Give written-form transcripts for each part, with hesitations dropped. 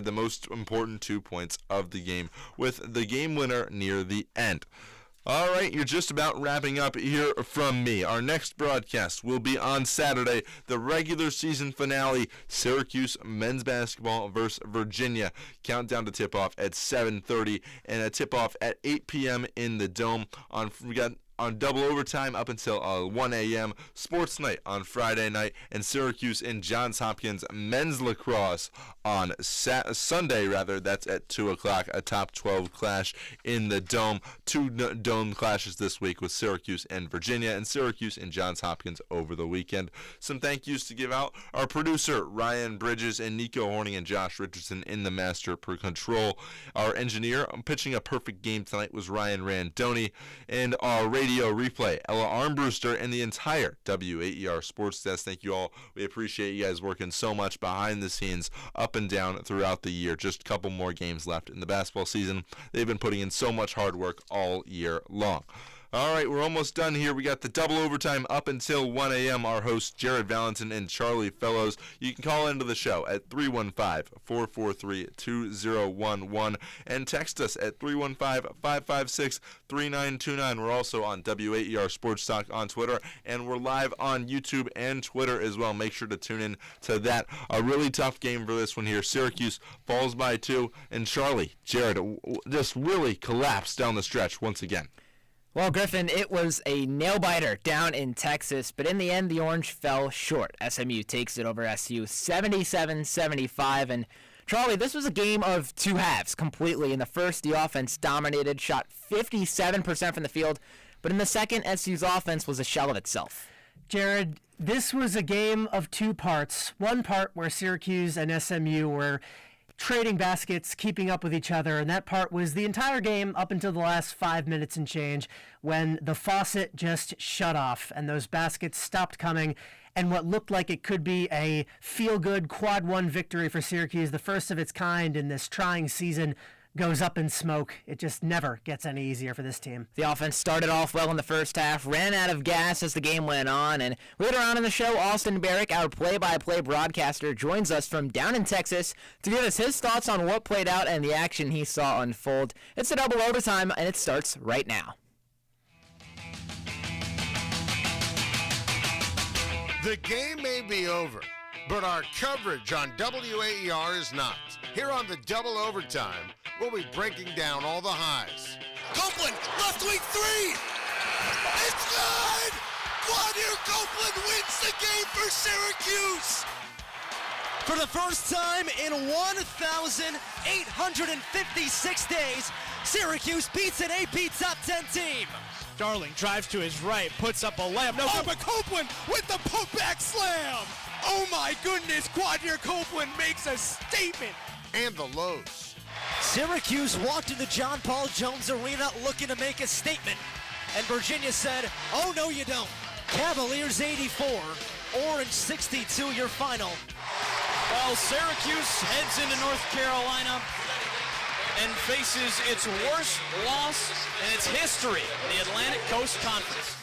the most important 2 points of the game, with the game winner near the end. All right, you're just about wrapping up here from me. Our next broadcast will be on Saturday, the regular season finale, Syracuse men's basketball versus Virginia. Countdown to tip-off at 7:30 and a tip-off at 8 p.m. in the Dome. We got on double overtime up until 1 a.m. Sports night on Friday night, and Syracuse and Johns Hopkins men's lacrosse on Sunday. That's at 2 o'clock, a top 12 clash in the Dome. Two Dome clashes this week with Syracuse and Virginia, and Syracuse and Johns Hopkins over the weekend. Some thank yous to give out. Our producer, Ryan Bridges, and Nico Horning and Josh Richardson in the master per control. Our engineer, pitching a perfect game tonight, was Ryan Randoni, and our radio replay, Ella Armbruster, and the entire WAER sports desk. Thank you all. We appreciate you guys working so much behind the scenes, up and down throughout the year. Just a couple more games left in the basketball season. They've been putting in so much hard work all year long. All right, we're almost done here. We got the double overtime up until 1 a.m. Our hosts, Jared Valentin and Charlie Fellows. You can call into the show at 315-443-2011 and text us at 315-556-3929. We're also on WAER Sports Talk on Twitter, and we're live on YouTube and Twitter as well. Make sure to tune in to that. A really tough game for this one here. Syracuse falls by 2, and Charlie, Jared just really collapsed down the stretch once again. Well, Griffin, it was a nail-biter down in Texas, but in the end, the Orange fell short. SMU takes it over SU 77-75, and Charlie, this was a game of two halves completely. In the first, the offense dominated, shot 57% from the field, but in the second, SU's offense was a shell of itself. Jared, this was a game of two parts. One part where Syracuse and SMU were trading baskets, keeping up with each other, and that part was the entire game up until the last 5 minutes and change when the faucet just shut off and those baskets stopped coming, and what looked like it could be a feel-good quad one victory for Syracuse, the first of its kind in this trying season, goes up in smoke. It just never gets any easier for this team. The offense started off well in the first half, ran out of gas as the game went on, and later on in the show, Austin Barrick, our play-by-play broadcaster, joins us from down in Texas to give us his thoughts on what played out and the action he saw unfold. It's a double overtime, and it starts right now. The game may be over, but our coverage on WAER is not. Here on the double overtime, we'll be breaking down all the highs. Copeland, left wing three! It's good! Quadir Copeland wins the game for Syracuse! For the first time in 1,856 days, Syracuse beats an AP Top 10 team. Darling drives to his right, puts up a layup. No, but Copeland with the putback slam! Oh my goodness, Quadir Copeland makes a statement! And the lows. Syracuse walked into John Paul Jones Arena looking to make a statement, and Virginia said, oh no you don't. Cavaliers 84, Orange 62, your final. Well, Syracuse heads into North Carolina and faces its worst loss in its history in the Atlantic Coast Conference.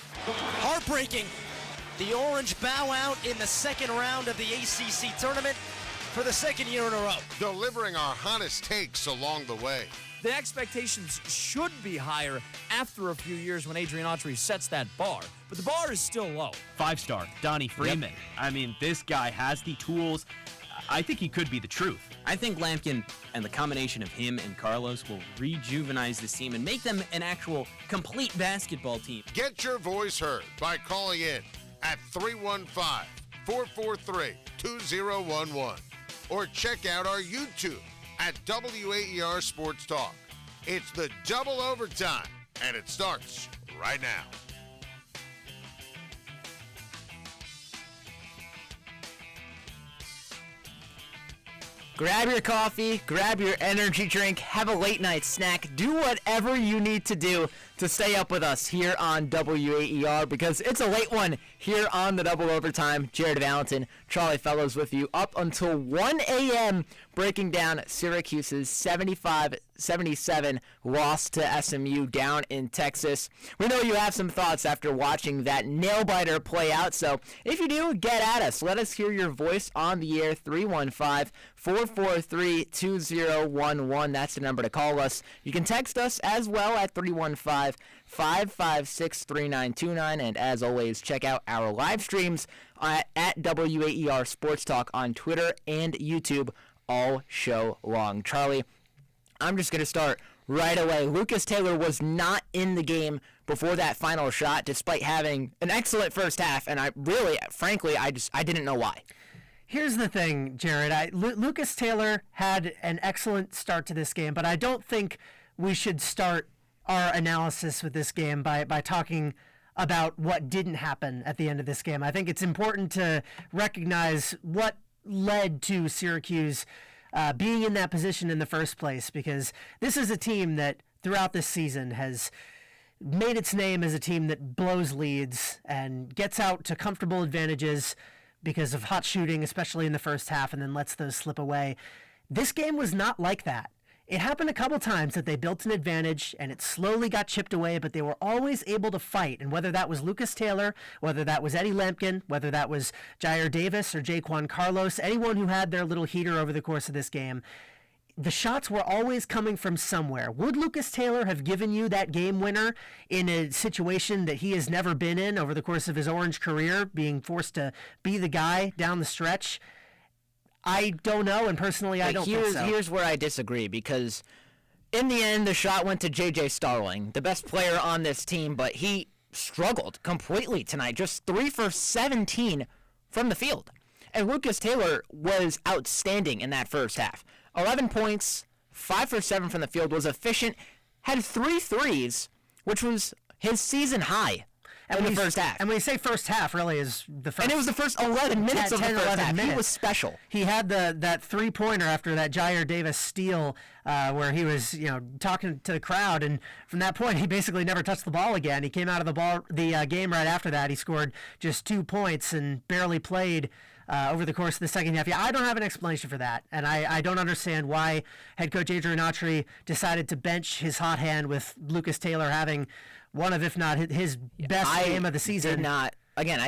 Heartbreaking. The Orange bow out in the second round of the ACC tournament for the second year in a row. Delivering our hottest takes along the way. The expectations should be higher after a few years when Adrian Autry sets that bar, but the bar is still low. 5-star, Donnie Freeman. Yep. I mean, this guy has the tools. I think he could be the truth. I think Lampkin and the combination of him and Carlos will rejuvenize this team and make them an actual complete basketball team. Get your voice heard by calling in at 315-443-2011 or check out our YouTube at WAER Sports Talk. It's the double overtime, and it starts right now. Grab your coffee, grab your energy drink, have a late night snack, do whatever you need to do to stay up with us here on WAER because it's a late one here on the Double Overtime. Jared Valentin, Charlie Fellows with you up until 1 a.m. breaking down Syracuse's 75-77 loss to SMU down in Texas. We know you have some thoughts after watching that nail-biter play out, so if you do, get at us. Let us hear your voice on the air, 315-443-2011. That's the number to call us. You can text us as well at 315-556-3929, and as always, check out our live streams at WAER Sports Talk on Twitter and YouTube all show long. Charlie, I'm just going to start right away. Lucas Taylor was not in the game before that final shot, despite having an excellent first half, and frankly, I didn't know why. Here's the thing, Jared. Lucas Taylor had an excellent start to this game, but I don't think we should start our analysis with this game by talking about what didn't happen at the end of this game. I think it's important to recognize what led to Syracuse being in that position in the first place, because this is a team that throughout this season has made its name as a team that blows leads and gets out to comfortable advantages because of hot shooting, especially in the first half, and then lets those slip away. This game was not like that. It happened a couple times that they built an advantage and it slowly got chipped away, but they were always able to fight. And whether that was Lucas Taylor, whether that was Eddie Lampkin, whether that was Jair Davis or Jaquan Carlos, anyone who had their little heater over the course of this game, the shots were always coming from somewhere. Would Lucas Taylor have given you that game winner in a situation that he has never been in over the course of his Orange career, being forced to be the guy down the stretch? I don't know, and personally, I don't think so. Here's where I disagree, because in the end, the shot went to J.J. Starling, the best player on this team, but he struggled completely tonight, just 3 for 17 from the field. And Lucas Taylor was outstanding in that first half. 11 points, 5 for 7 from the field, was efficient, had 3 threes, which was his season high. In the first half. And when you say first half, really is the first. And it was the first 11 minutes of the first half. Minutes. He was special. He had that three-pointer after that Jair Davis steal where he was, talking to the crowd. And from that point, he basically never touched the ball again. He came out of the game right after that. He scored just 2 points and barely played over the course of the second half. Yeah, I don't have an explanation for that. And I don't understand why head coach Adrian Autry decided to bench his hot hand with Lucas Taylor having one of, if not his best game of the season. I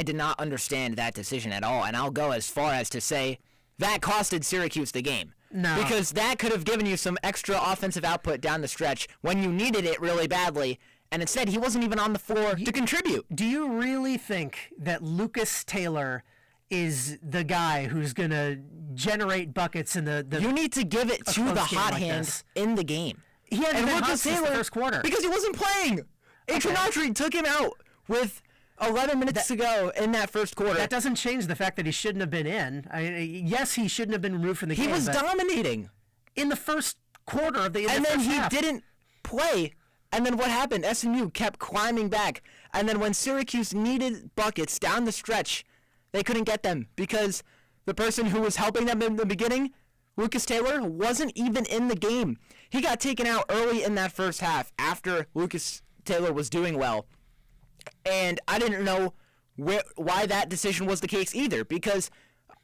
did not understand that decision at all, and I'll go as far as to say that costed Syracuse the game. No. Because that could have given you some extra offensive output down the stretch when you needed it really badly, and instead he wasn't even on the floor to contribute. Do you really think that Lucas Taylor is the guy who's going to generate buckets in the You need to give it to the hot hand in the game. He hadn't been hot since the first quarter. Because he wasn't playing. Adrian Autry took him out with 11 minutes to go in that first quarter. That doesn't change the fact that he shouldn't have been in. Yes, he shouldn't have been removed from the game. He was dominating in the first quarter of the And then he half. didn't play. And then what happened? SMU kept climbing back. And then when Syracuse needed buckets down the stretch, they couldn't get them because the person who was helping them in the beginning, Lucas Taylor, wasn't even in the game. He got taken out early in that first half after Lucas Taylor was doing well, and I didn't know why that decision was the case either, because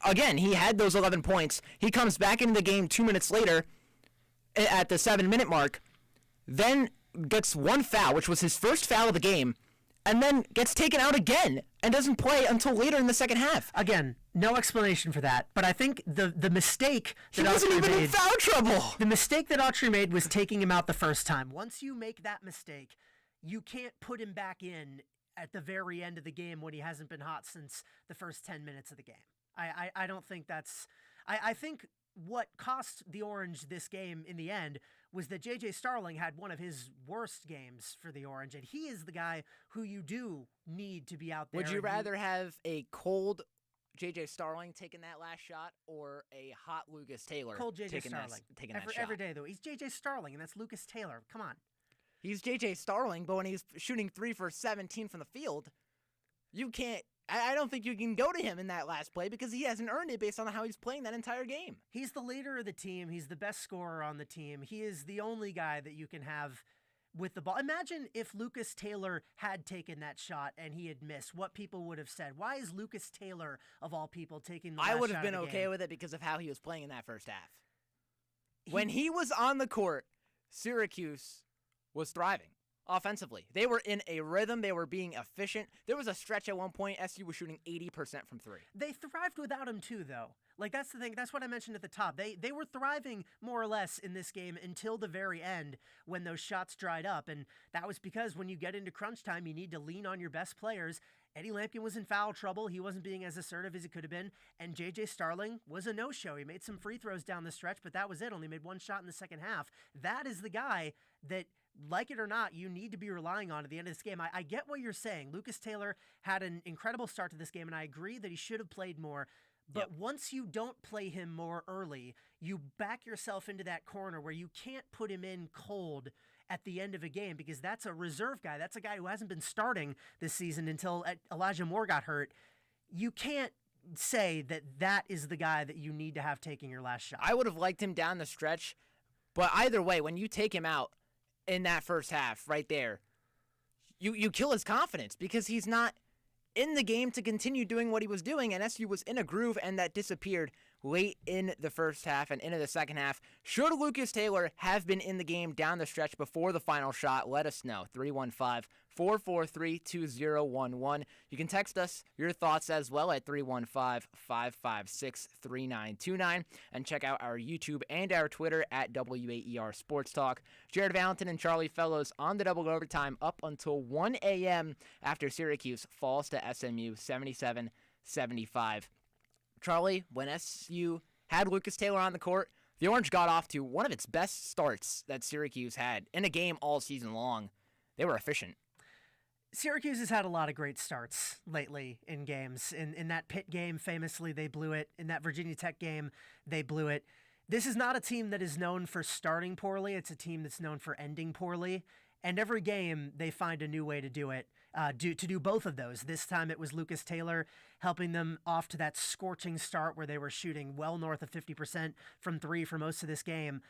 again, he had those 11 points. He comes back into the game 2 minutes later at the 7-minute mark, then gets one foul, which was his first foul of the game, and then gets taken out again and doesn't play until later in the second half. Again, no explanation for that, but I think the mistake that he wasn't even in foul trouble. The mistake that Autry made was taking him out the first time. Once you make that mistake, you can't put him back in at the very end of the game when he hasn't been hot since the first 10 minutes of the game. I don't think that's... I think what cost the Orange this game in the end was that J.J. Starling had one of his worst games for the Orange, and he is the guy who you do need to be out there. Would you rather have a cold J.J. Starling taking that last shot or a hot Lucas Taylor cold J.J. taking Starling. that shot? Every day, though. He's J.J. Starling, and that's Lucas Taylor. Come on. He's J.J. Starling, but when he's shooting 3 for 17 from the field, you can't... I don't think you can go to him in that last play because he hasn't earned it based on how he's playing that entire game. He's the leader of the team. He's the best scorer on the team. He is the only guy that you can have with the ball. Imagine if Lucas Taylor had taken that shot and he had missed, what people would have said. Why is Lucas Taylor, of all people, taking the last I would shot have been of the okay game? with it because of how he was playing in that first half. When he was on the court, Syracuse was thriving offensively. They were in a rhythm. They were being efficient. There was a stretch at one point, SU was shooting 80% from three. They thrived without him too, though. Like, that's the thing. That's what I mentioned at the top. They were thriving more or less in this game until the very end when those shots dried up. And that was because when you get into crunch time, you need to lean on your best players. Eddie Lampkin was in foul trouble. He wasn't being as assertive as he could have been. And J.J. Starling was a no-show. He made some free throws down the stretch, but that was it. Only made one shot in the second half. That is the guy that, like it or not, you need to be relying on at the end of this game. I get what you're saying. Lucas Taylor had an incredible start to this game, and I agree that he should have played more. But once you don't play him more early, you back yourself into that corner where you can't put him in cold at the end of a game because that's a reserve guy. That's a guy who hasn't been starting this season until Elijah Moore got hurt. You can't say that that is the guy that you need to have taking your last shot. I would have liked him down the stretch, but either way, when you take him out in that first half right there, you kill his confidence because he's not in the game to continue doing what he was doing, and SU was in a groove, and that disappeared late in the first half and into the second half. Should Lucas Taylor have been in the game down the stretch before the final shot? Let us know. 315-443-2011. You can text us your thoughts as well at 315-556-3929, and check out our YouTube and our Twitter at WAER Sports Talk. Jared Valentin and Charlie Fellows on the double overtime up until 1 a.m. after Syracuse falls to SMU 77-75. Charlie, when SU had Lucas Taylor on the court, the Orange got off to one of its best starts that Syracuse had in a game all season long. They were efficient. Syracuse has had a lot of great starts lately in games. In that Pitt game, famously, they blew it. In that Virginia Tech game, they blew it. This is not a team that is known for starting poorly. It's a team that's known for ending poorly. And every game, they find a new way to do it, to do both of those. This time it was Lucas Taylor helping them off to that scorching start where they were shooting well north of 50% from three for most of this game.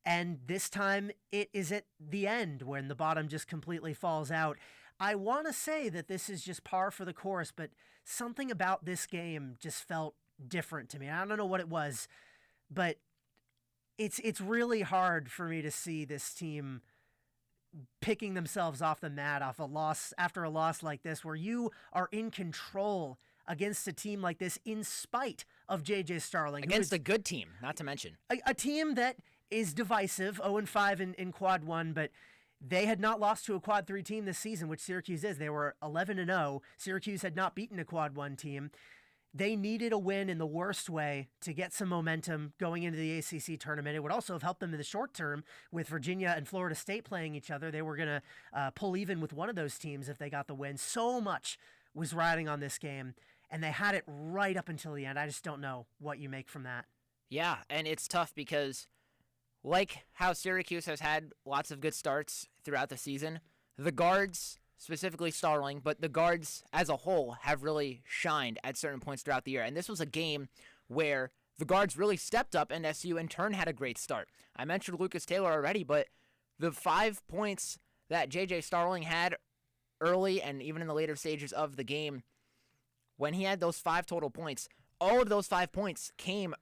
And this time it is at the end when the bottom just completely falls out. I want to say that this is just par for the course, but something about this game just felt different to me. I don't know what it was, but it's really hard for me to see this team picking themselves off the mat off a loss after a loss like this, where you are in control against a team like this in spite of J.J. Starling. Against a good team, not to mention. A team that is divisive, 0-5 in quad one, but they had not lost to a quad 3 team this season, which Syracuse is. They were 11-0. Syracuse had not beaten a quad 1 team. They needed a win in the worst way to get some momentum going into the ACC tournament. It would also have helped them in the short term with Virginia and Florida State playing each other. They were going to pull even with one of those teams if they got the win. So much was riding on this game, and they had it right up until the end. I just don't know what you make from that. Yeah, and it's tough because like how Syracuse has had lots of good starts throughout the season, the guards, specifically Starling, but the guards as a whole have really shined at certain points throughout the year. And this was a game where the guards really stepped up and SU in turn had a great start. I mentioned Lucas Taylor already, but the 5 points that J.J. Starling had early and even in the later stages of the game, when he had those 5 total points, all of those 5 points came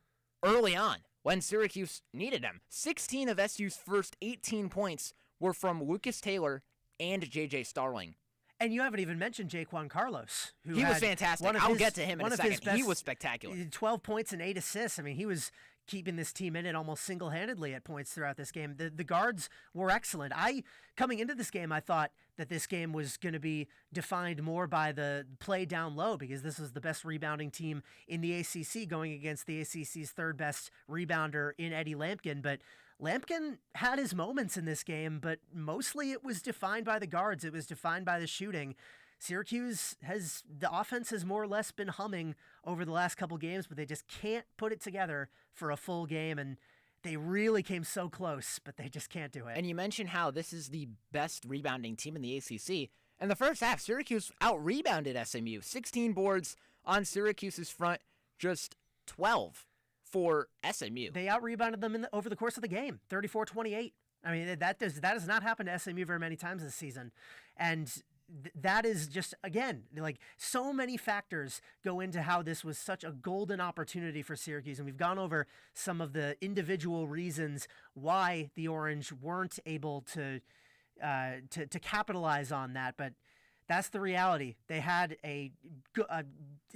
early on when Syracuse needed them. 16 of SU's first 18 points were from Lucas Taylor and J.J. Starling. And you haven't even mentioned Jaquan Carlos. He was fantastic. I'll get to him in a second. He was spectacular. 12 points and 8 assists. I mean, he was keeping this team in it almost single-handedly at points throughout this game. The guards were excellent. Coming into this game, I thought that this game was going to be defined more by the play down low because this was the best rebounding team in the ACC going against the ACC's third-best rebounder in Eddie Lampkin. But Lampkin had his moments in this game, but mostly it was defined by the guards. It was defined by the shooting. Syracuse the offense has more or less been humming over the last couple games, but they just can't put it together for a full game, and they really came so close, but they just can't do it. And you mentioned how this is the best rebounding team in the ACC. In the first half, Syracuse out-rebounded SMU. 16 boards on Syracuse's front, just 12 for SMU. They out-rebounded them over the course of the game, 34-28. I mean, that does not happen to SMU very many times this season. And that is just, again, like, so many factors go into how this was such a golden opportunity for Syracuse. And we've gone over some of the individual reasons why the Orange weren't able to capitalize on that. But that's the reality. They had it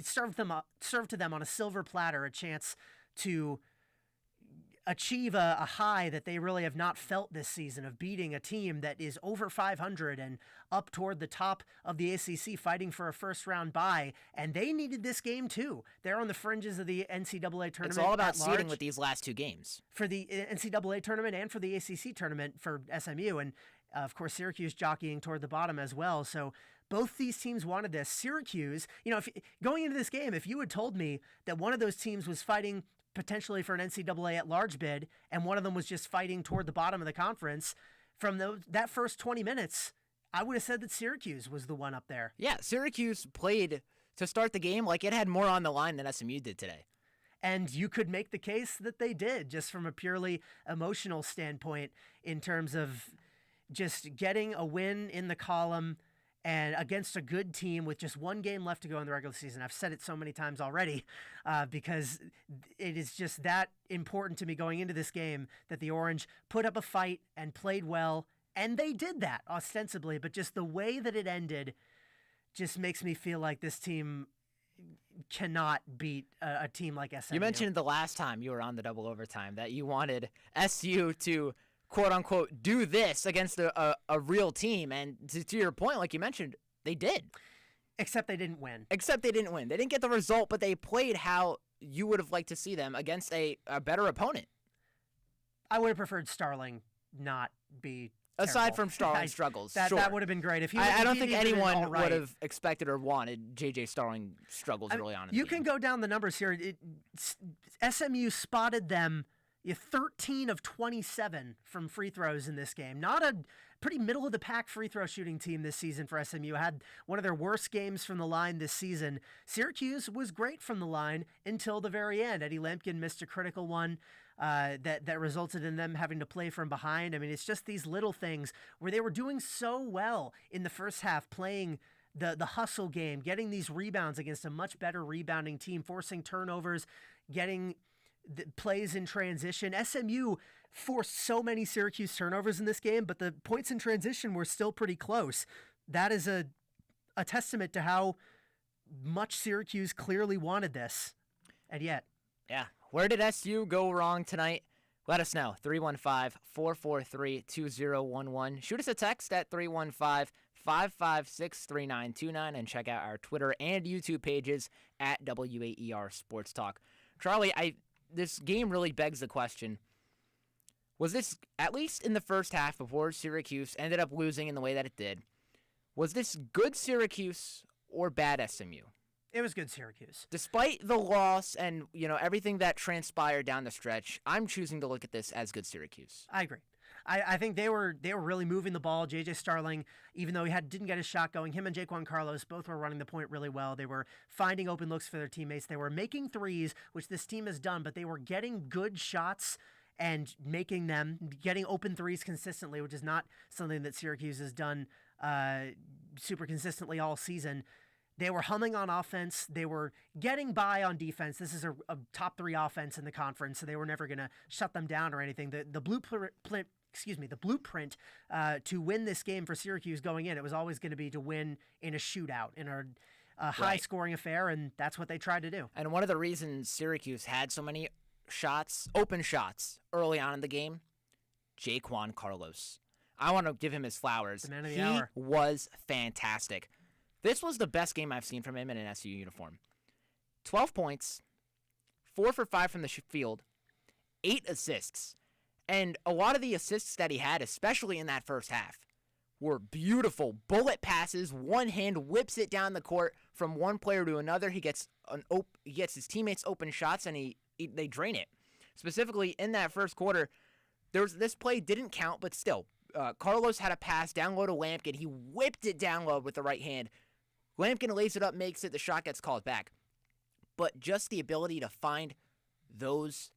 served to them on a silver platter, a chance to achieve a high that they really have not felt this season, of beating a team that is over 500 and up toward the top of the ACC, fighting for a first-round bye. And they needed this game too. They're on the fringes of the NCAA tournament. It's all about at large seeding with these last two games. for the NCAA tournament and for the ACC tournament for SMU. And of course, Syracuse jockeying toward the bottom as well. So both these teams wanted this. Syracuse, if going into this game, if you had told me that one of those teams was fighting potentially for an NCAA at-large bid, and one of them was just fighting toward the bottom of the conference, from that first 20 minutes, I would have said that Syracuse was the one up there. Yeah, Syracuse played to start the game like it had more on the line than SMU did today. And you could make the case that they did, just from a purely emotional standpoint, in terms of just getting a win in the column and against a good team with just one game left to go in the regular season. I've said it so many times already because it is just that important to me going into this game, that the Orange put up a fight and played well, and they did that ostensibly, but just the way that it ended just makes me feel like this team cannot beat a team like SMU. You mentioned the last time you were on the double overtime that you wanted SU to quote-unquote do this against a real team, and to your point, like you mentioned, they did. Except they didn't win. They didn't get the result, but they played how you would have liked to see them against a better opponent. I would have preferred Starling not be Aside terrible. from Starling's struggles. That would have been great. If I don't think had been anyone all right. would have expected or wanted J.J. Starling struggles early on in the You game. can go down the numbers here. SMU spotted them 13 of 27 from free throws in this game. Not a pretty middle-of-the-pack free throw shooting team this season for SMU. Had one of their worst games from the line this season. Syracuse was great from the line until the very end. Eddie Lampkin missed a critical one that resulted in them having to play from behind. I mean, it's just these little things where they were doing so well in the first half, playing the hustle game, getting these rebounds against a much better rebounding team, forcing turnovers, getting the plays in transition. SMU forced so many Syracuse turnovers in this game, but the points in transition were still pretty close. That is a testament to how much Syracuse clearly wanted this. And yet. Yeah. Where did SU go wrong tonight? Let us know. 315-443-2011. Shoot us a text at 315-556-3929 and check out our Twitter and YouTube pages at WAER Sports Talk. Charlie, this game really begs the question, was this, at least in the first half before Syracuse ended up losing in the way that it did, was this good Syracuse or bad SMU? It was good Syracuse. Despite the loss and, everything that transpired down the stretch, I'm choosing to look at this as good Syracuse. I agree. I think they were really moving the ball. J.J. Starling, even though he didn't get his shot going, him and Jaquan Carlos both were running the point really well. They were finding open looks for their teammates. They were making threes, which this team has done, but they were getting good shots and making them, getting open threes consistently, which is not something that Syracuse has done super consistently all season. They were humming on offense. They were getting by on defense. This is a top 3 offense in the conference, so they were never going to shut them down or anything. The blueprint to win this game for Syracuse going in, it was always going to be to win in a shootout, in a high-scoring affair, and that's what they tried to do. And one of the reasons Syracuse had so many open shots, early on in the game, Jaquan Carlos. I want to give him his flowers. The man of the hour. He was fantastic. This was the best game I've seen from him in an SU uniform. 12 points, 4 for 5 from the field, 8 assists. And a lot of the assists that he had, especially in that first half, were beautiful bullet passes. One hand whips it down the court from one player to another. He gets his teammates open shots, and they drain it. Specifically, in that first quarter, this play didn't count, but still, Carlos had a pass down low to Lampkin. He whipped it down low with the right hand. Lampkin lays it up, makes it. The shot gets called back. But just the ability to find those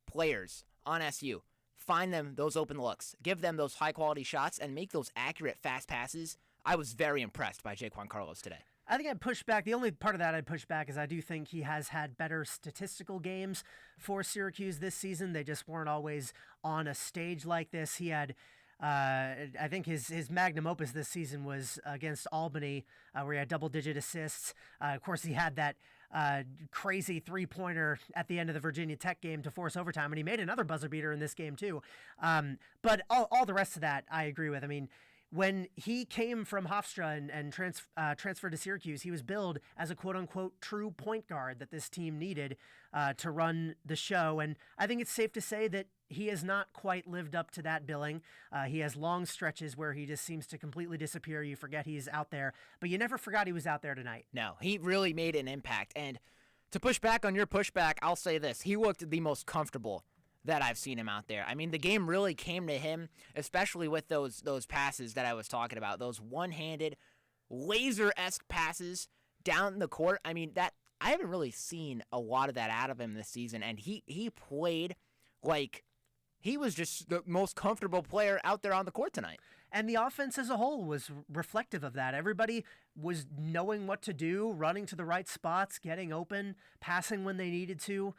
players on SU, find them those open looks, give them those high-quality shots, and make those accurate, fast passes. I was very impressed by Jaquan Carlos today. I think I'd push back. The only part of that I'd push back is I do think he has had better statistical games for Syracuse this season. They just weren't always on a stage like this. He had, I think his magnum opus this season was against Albany, where he had double-digit assists. Of course, he had that crazy three-pointer at the end of the Virginia Tech game to force overtime, and he made another buzzer beater in this game too. But all the rest of that I agree with. I mean, when he came from Hofstra and transferred to Syracuse, he was billed as a quote-unquote true point guard that this team needed to run the show. And I think it's safe to say that he has not quite lived up to that billing. He has long stretches where he just seems to completely disappear. You forget he's out there, but you never forgot he was out there tonight. No, he really made an impact. And to push back on your pushback, I'll say this. He looked the most comfortable that I've seen him out there. I mean, the game really came to him, especially with those passes that I was talking about, those one-handed, laser-esque passes down the court. I mean, that I haven't really seen a lot of that out of him this season, and he played like he was just the most comfortable player out there on the court tonight. And the offense as a whole was reflective of that. Everybody was knowing what to do, running to the right spots, getting open, passing when they needed to.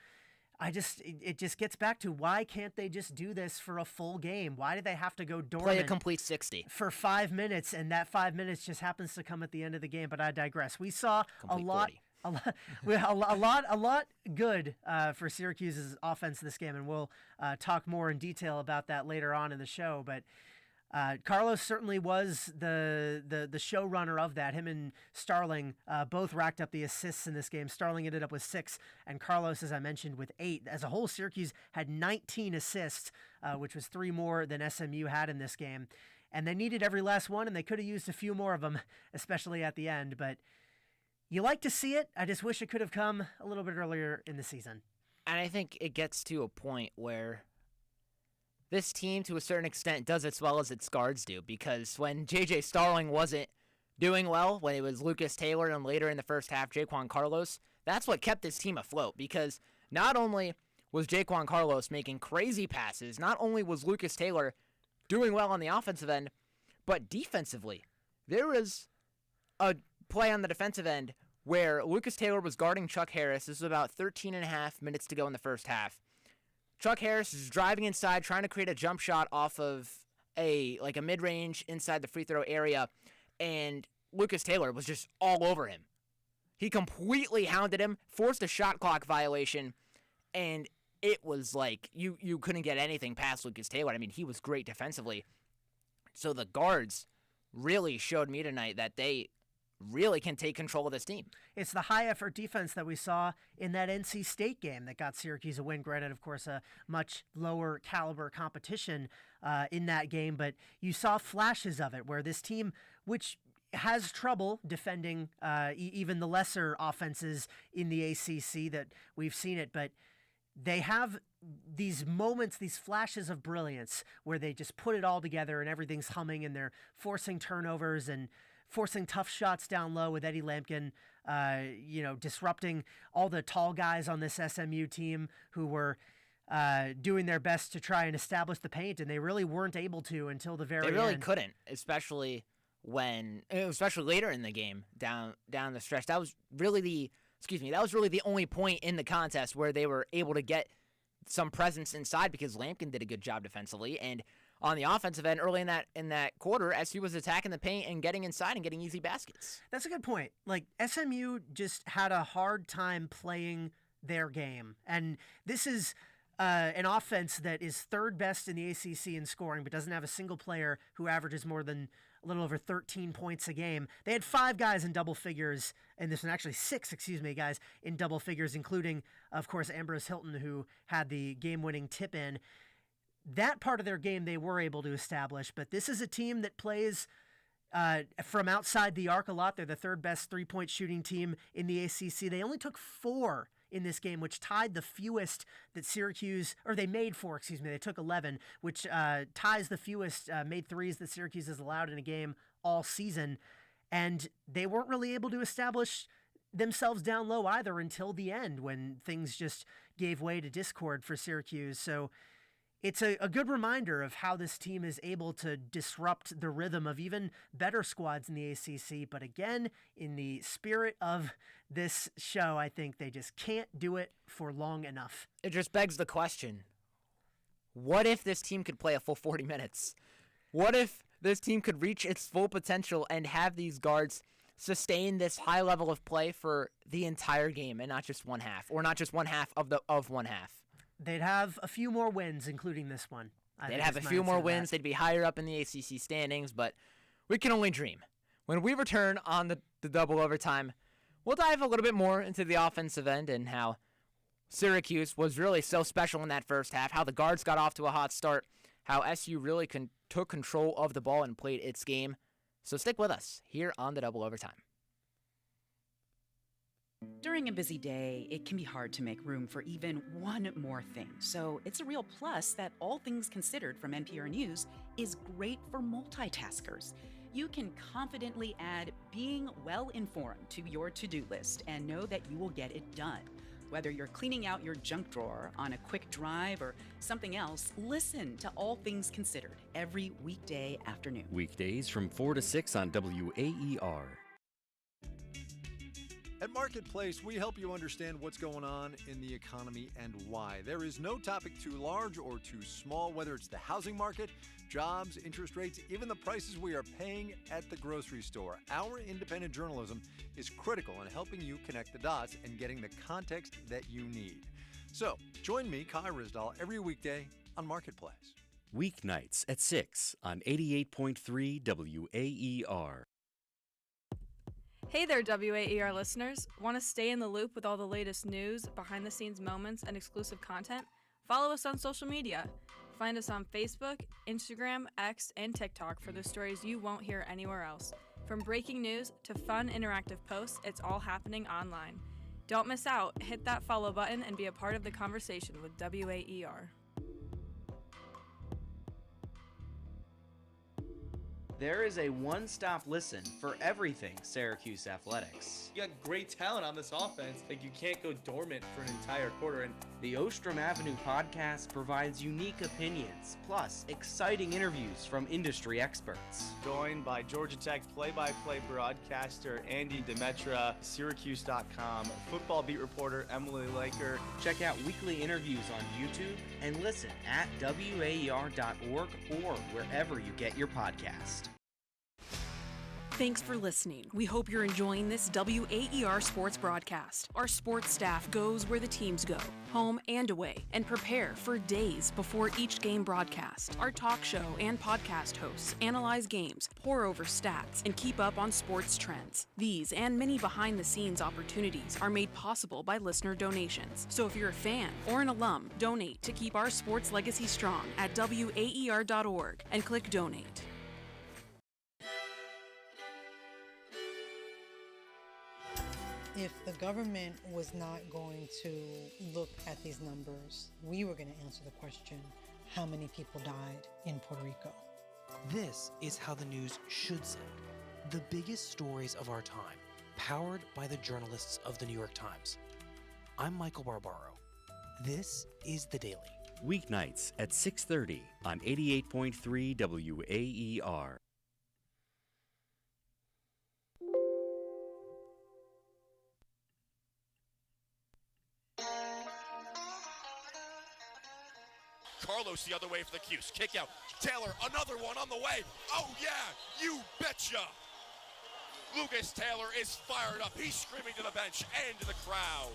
It just gets back to, why can't they just do this for a full game? Why do they have to go dormant? Play a complete 60 for 5 minutes, and that 5 minutes just happens to come at the end of the game? But I digress. We saw a lot good for Syracuse's offense this game, and we'll talk more in detail about that later on in the show. But Carlos certainly was the showrunner of that. Him and Starling both racked up the assists in this game. Starling ended up with 6, and Carlos, as I mentioned, with 8. As a whole, Syracuse had 19 assists, which was 3 more than SMU had in this game. And they needed every last one, and they could have used a few more of them, especially at the end. But you like to see it. I just wish it could have come a little bit earlier in the season. And I think it gets to a point where this team, to a certain extent, does as well as its guards do, because when J.J. Starling wasn't doing well, when it was Lucas Taylor and later in the first half, Jaquan Carlos, that's what kept this team afloat, because not only was Jaquan Carlos making crazy passes, not only was Lucas Taylor doing well on the offensive end, but defensively. There was a play on the defensive end where Lucas Taylor was guarding Chuck Harris. This was about 13 and a half minutes to go in the first half. Chuck Harris is driving inside, trying to create a jump shot off of a mid-range inside the free throw area, and Lucas Taylor was just all over him. He completely hounded him, forced a shot clock violation, and it was like you couldn't get anything past Lucas Taylor. I mean, he was great defensively. So the guards really showed me tonight that they really can take control of this team. It's the high-effort defense that we saw in that NC State game that got Syracuse a win. Granted, of course, a much lower caliber competition in that game, but you saw flashes of it where this team, which has trouble defending even the lesser offenses in the ACC that we've seen it, but they have these moments, these flashes of brilliance where they just put it all together and everything's humming, and they're forcing turnovers and forcing tough shots down low with Eddie Lampkin, disrupting all the tall guys on this SMU team who were doing their best to try and establish the paint, and they really weren't able to until the very end. They really couldn't, especially later in the game, down the stretch. That was really the only point in the contest where they were able to get some presence inside, because Lampkin did a good job defensively, and on the offensive end, early in that quarter, SU was attacking the paint and getting inside and getting easy baskets. That's a good point. Like, SMU just had a hard time playing their game. And this is an offense that is third best in the ACC in scoring, but doesn't have a single player who averages more than a little over 13 points a game. They had 5 guys in double figures, and this one actually 6, guys in double figures, including, of course, Ambrose Hilton, who had the game-winning tip-in. That part of their game they were able to establish, but this is a team that plays from outside the arc a lot. They're the third best three-point shooting team in the ACC. They only took 4 in this game, which tied the fewest that Syracuse, or they made 4, they took 11, which ties the fewest made threes that Syracuse has allowed in a game all season. And they weren't really able to establish themselves down low either until the end when things just gave way to discord for Syracuse. So it's a good reminder of how this team is able to disrupt the rhythm of even better squads in the ACC. But again, in the spirit of this show, I think they just can't do it for long enough. It just begs the question, what if this team could play a full 40 minutes? What if this team could reach its full potential and have these guards sustain this high level of play for the entire game and not just one half, or not just one half of one half? They'd have a few more wins, including this one. They'd have a few more wins. They'd be higher up in the ACC standings, but we can only dream. When we return on the double overtime, we'll dive a little bit more into the offensive end and how Syracuse was really so special in that first half, how the guards got off to a hot start, how SU really took control of the ball and played its game. So stick with us here on the double overtime. During a busy day, it can be hard to make room for even one more thing. So it's a real plus that All Things Considered from NPR News is great for multitaskers. You can confidently add being well-informed to your to-do list and know that you will get it done. Whether you're cleaning out your junk drawer on a quick drive or something else, listen to All Things Considered every weekday afternoon. Weekdays from 4 to 6 on WAER. At Marketplace, we help you understand what's going on in the economy and why. There is no topic too large or too small, whether it's the housing market, jobs, interest rates, even the prices we are paying at the grocery store. Our independent journalism is critical in helping you connect the dots and getting the context that you need. So, join me, Kai Risdal, every weekday on Marketplace. Weeknights at 6 on 88.3 WAER. Hey there, WAER listeners. Want to stay in the loop with all the latest news, behind-the-scenes moments, and exclusive content? Follow us on social media. Find us on Facebook, Instagram, X, and TikTok for the stories you won't hear anywhere else. From breaking news to fun, interactive posts, it's all happening online. Don't miss out. Hit that follow button and be a part of the conversation with WAER. There is a one-stop listen for everything Syracuse athletics. You got great talent on this offense. Like, you can't go dormant for an entire quarter. And the Ostrom Avenue podcast provides unique opinions, plus exciting interviews from industry experts. Joined by Georgia Tech play-by-play broadcaster Andy Demetra, Syracuse.com, football beat reporter Emily Laker. Check out weekly interviews on YouTube and listen at WAER.org or wherever you get your podcast. Thanks for listening. We hope you're enjoying this WAER sports broadcast. Our sports staff goes where the teams go, home and away, and prepare for days before each game broadcast. Our talk show and podcast hosts analyze games, pore over stats, and keep up on sports trends. These and many behind-the-scenes opportunities are made possible by listener donations. So if you're a fan or an alum, donate to keep our sports legacy strong at WAER.org and click donate. If the government was not going to look at these numbers, we were going to answer the question, how many people died in Puerto Rico? This is how the news should sound. The biggest stories of our time, powered by the journalists of the New York Times. I'm Michael Barbaro. This is The Daily. Weeknights at 6:30 on 88.3 WAER. Carlos the other way for the Cuse. Kick out. Taylor, another one on the way. Oh, yeah, you betcha. Lucas Taylor is fired up. He's screaming to the bench and to the crowd.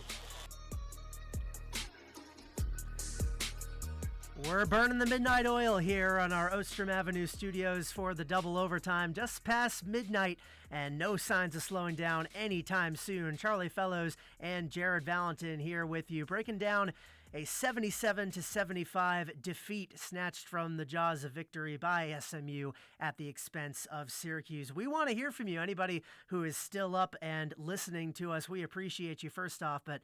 We're burning the midnight oil here on our Ostrom Avenue studios for the double overtime. Just past midnight and no signs of slowing down anytime soon. Charlie Fellows and Jared Valentin here with you, breaking down a 77-75 defeat snatched from the jaws of victory by SMU at the expense of Syracuse. We want to hear from you. Anybody who is still up and listening to us, we appreciate you first off, but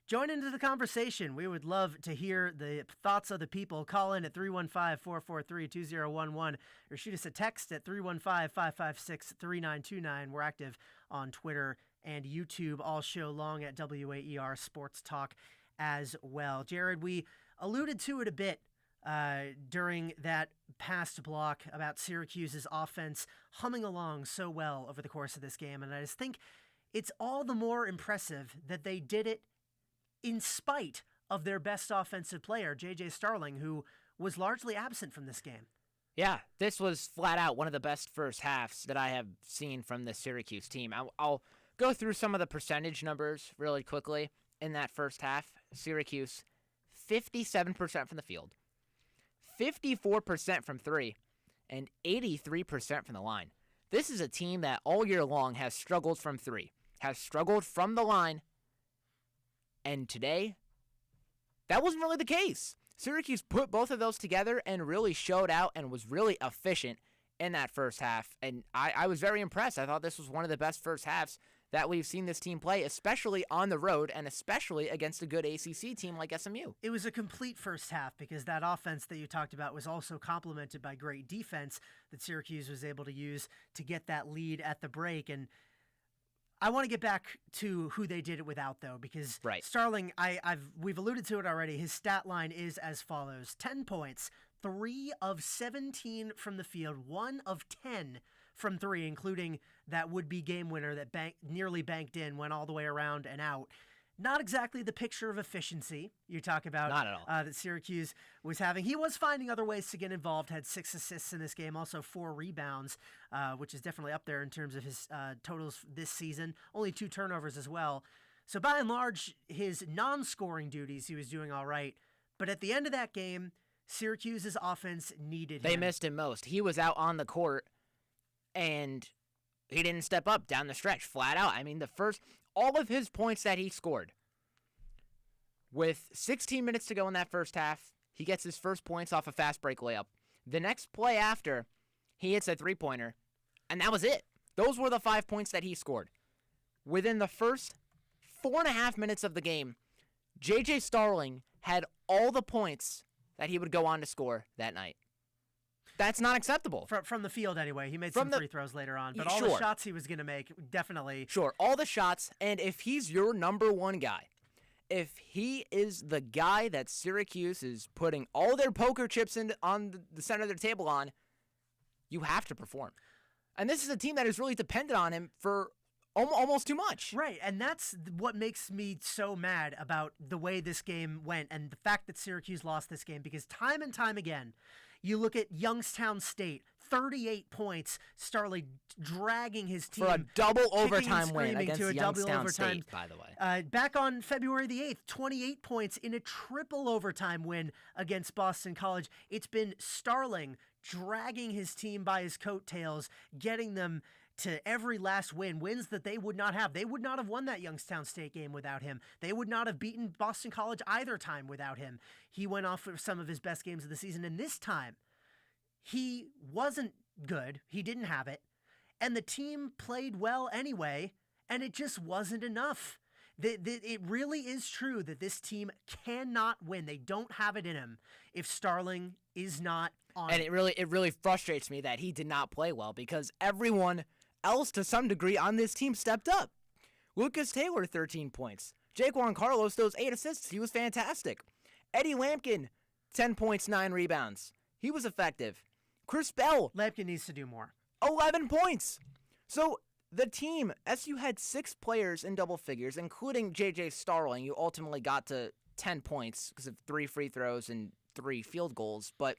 join into the conversation. We would love to hear the thoughts of the people. Call in at 315-443-2011 or shoot us a text at 315-556-3929. We're active on Twitter and YouTube all show long at WAER Sports Talk as well. Jared, we alluded to it a bit during that past block about Syracuse's offense humming along so well over the course of this game, and I just think it's all the more impressive that they did it in spite of their best offensive player, J.J. Starling, who was largely absent from this game. Yeah, this was flat out one of the best first halves that I have seen from the Syracuse team. I'll go through some of the percentage numbers really quickly in that first half. Syracuse, 57% from the field, 54% from three, and 83% from the line. This is a team that all year long has struggled from three, has struggled from the line, and today, that wasn't really the case. Syracuse put both of those together and really showed out and was really efficient in that first half, and I was very impressed. I thought this was one of the best first halves that we've seen this team play, especially on the road and especially against a good ACC team like SMU. It was a complete first half because that offense that you talked about was also complemented by great defense that Syracuse was able to use to get that lead at the break. And I want to get back to who they did it without, though, because Starling, we've alluded to it already. His stat line is as follows: 10 points, 3 of 17 from the field, 1 of 10 from three, including that would-be game winner that nearly banked in, went all the way around and out. Not exactly the picture of efficiency you talk about. Not at all. That Syracuse was having. He was finding other ways to get involved, had 6 assists in this game, also 4 rebounds, which is definitely up there in terms of his totals this season. Only 2 turnovers as well. So by and large, his non-scoring duties, he was doing all right. But at the end of that game, Syracuse's offense needed him. They missed him most. He was out on the court, and he didn't step up down the stretch, flat out. I mean, all of his points that he scored, with 16 minutes to go in that first half, he gets his first points off a fast break layup. The next play after, he hits a three-pointer, and that was it. Those were the 5 points that he scored. Within the first 4.5 minutes of the game, J.J. Starling had all the points that he would go on to score that night. That's not acceptable. From the field, anyway. He made some free throws later on, but all Sure. the shots he was going to make, definitely. Sure, all the shots, and if he's your number one guy, if he is the guy that Syracuse is putting all their poker chips on the center of their table on, you have to perform. And this is a team that is really dependent on him for almost too much. Right, and that's what makes me so mad about the way this game went and the fact that Syracuse lost this game, because time and time again, you look at Youngstown State, 38 points, Starling dragging his team. For a double overtime win against Youngstown State, by the way. Back on February the 8th, 28 points in a triple overtime win against Boston College. It's been Starling dragging his team by his coattails, getting them to every last wins that they would not have. They would not have won that Youngstown State game without him. They would not have beaten Boston College either time without him. He went off for some of his best games of the season, and this time, he wasn't good. He didn't have it. And the team played well anyway, and it just wasn't enough. It really is true that this team cannot win. They don't have it in him if Starling is not on. And it really frustrates me that he did not play well, because everyone else to some degree on this team stepped up. Lucas Taylor, 13 points. Jaquan Carlos, those 8 assists. He was fantastic. Eddie Lampkin, 10 points, 9 rebounds. He was effective. Chris Bell. Lampkin needs to do more. 11 points. So the team, SU had 6 players in double figures, including J.J. Starling, who ultimately got to 10 points because of 3 free throws and 3 field goals. But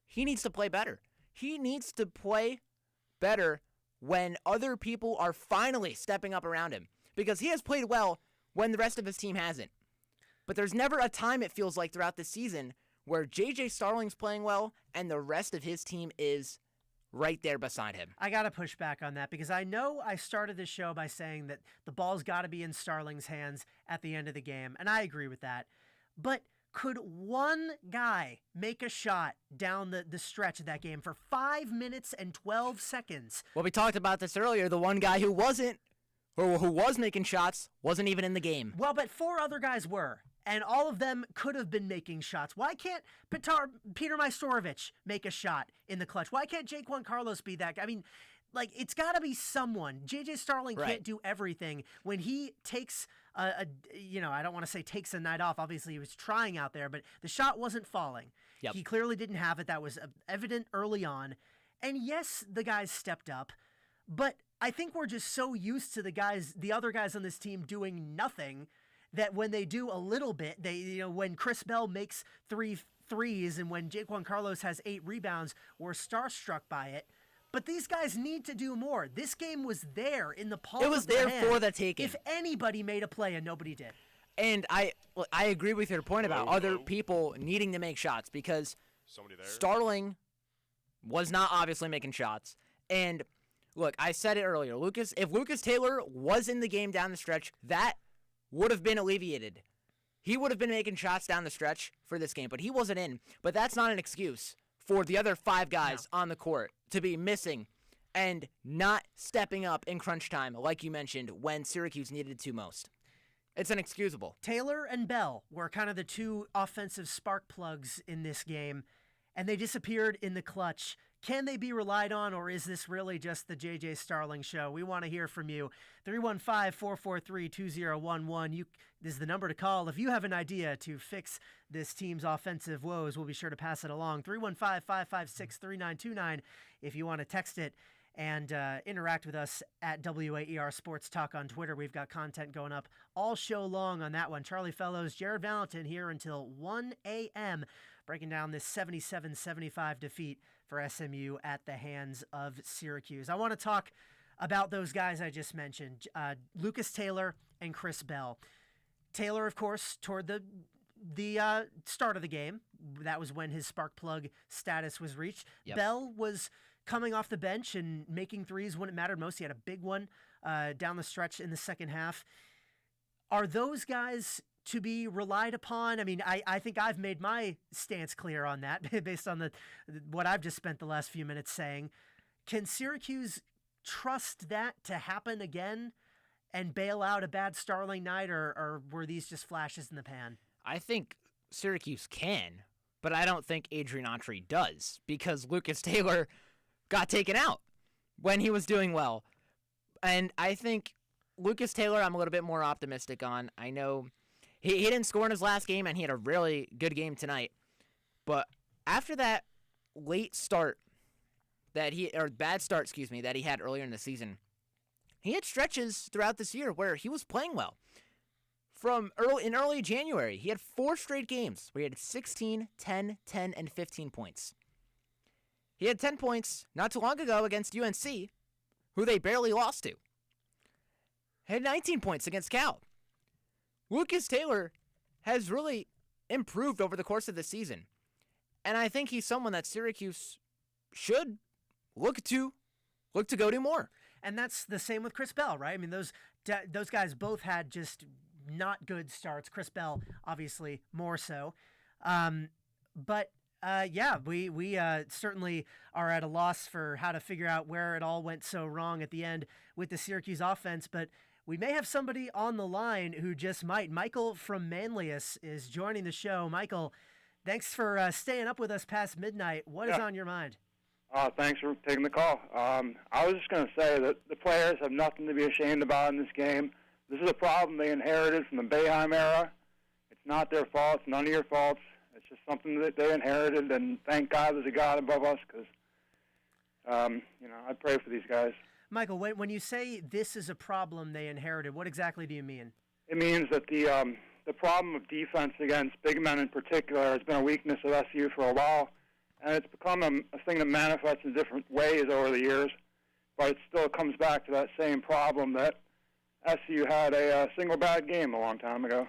he needs to play better. He needs to play better when other people are finally stepping up around him, because he has played well when the rest of his team hasn't. But there's never a time, it feels like, throughout the season where J.J. Starling's playing well and the rest of his team is right there beside him. I got to push back on that, because I know I started this show by saying that the ball's got to be in Starling's hands at the end of the game, and I agree with that. But could one guy make a shot down the stretch of that game for 5 minutes and 12 seconds? Well, we talked about this earlier. The one guy who wasn't, or who was making shots, wasn't even in the game. Well, but 4 other guys were, and all of them could have been making shots. Why can't Peter Majstorovic make a shot in the clutch? Why can't Jaquan Carlos be that guy? I mean, like, it's got to be someone. J.J. Starling Right. can't do everything. When he takes I don't want to say takes a night off. Obviously, he was trying out there, but the shot wasn't falling. Yep. He clearly didn't have it. That was evident early on. And yes, the guys stepped up, but I think we're just so used to the other guys on this team doing nothing, that when they do a little bit, when Chris Bell makes 3 threes and when Jaquan Carlos has 8 rebounds, we're starstruck by it. But these guys need to do more. This game was there in the palm of their hand. It was there for the taking. If anybody made a play and nobody did. And I agree with your point about other people needing to make shots, because Starling was not obviously making shots. And look, I said it earlier, if Lucas Taylor was in the game down the stretch, that would have been alleviated. He would have been making shots down the stretch for this game, but he wasn't in. But that's not an excuse for the other 5 guys on the court to be missing and not stepping up in crunch time, like you mentioned, when Syracuse needed to most. It's inexcusable. Taylor and Bell were kind of the 2 offensive spark plugs in this game, and they disappeared in the clutch. Can they be relied on, or is this really just the J.J. Starling show? We want to hear from you. 315-443-2011. This is the number to call. If you have an idea to fix this team's offensive woes, we'll be sure to pass it along. 315-556-3929 if you want to text it and interact with us at WAER Sports Talk on Twitter. We've got content going up all show long on that one. Charlie Fellows, Jared Valentin here until 1 a.m. breaking down this 77-75 defeat for SMU at the hands of Syracuse. I want to talk about those guys I just mentioned, Lucas Taylor and Chris Bell. Taylor, of course, toward the start of the game. That was when his spark plug status was reached. Yep. Bell was coming off the bench and making threes when it mattered most. He had a big one down the stretch in the second half. Are those guys to be relied upon? I mean, I think I've made my stance clear on that based on what I've just spent the last few minutes saying. Can Syracuse trust that to happen again and bail out a bad Starling night, or were these just flashes in the pan? I think Syracuse can, but I don't think Adrian Autry does, because Lucas Taylor got taken out when he was doing well. And I think Lucas Taylor I'm a little bit more optimistic on. I know he didn't score in his last game, and he had a really good game tonight. But after that bad start, that he had earlier in the season, he had stretches throughout this year where he was playing well. In early January, he had 4 straight games where he had 16, 10, 10, and 15 points. He had 10 points not too long ago against UNC, who they barely lost to. He had 19 points against Cal. Lucas Taylor has really improved over the course of the season. And I think he's someone that Syracuse should look to go do more. And that's the same with Chris Bell, right? I mean, those guys both had just not good starts. Chris Bell, obviously, more so. But we certainly are at a loss for how to figure out where it all went so wrong at the end with the Syracuse offense. But we may have somebody on the line who just might. Michael from Manlius is joining the show. Michael, thanks for staying up with us past midnight. What is on your mind? Thanks for taking the call. I was just going to say that the players have nothing to be ashamed about in this game. This is a problem they inherited from the Boeheim era. It's not their fault. It's none of your faults. It's just something that they inherited, and thank God there's a God above us, because, I pray for these guys. Michael, when you say this is a problem they inherited, what exactly do you mean? It means that the problem of defense against big men in particular has been a weakness of SU for a while, and it's become a thing that manifests in different ways over the years, but it still comes back to that same problem that SU had a single bad game a long time ago.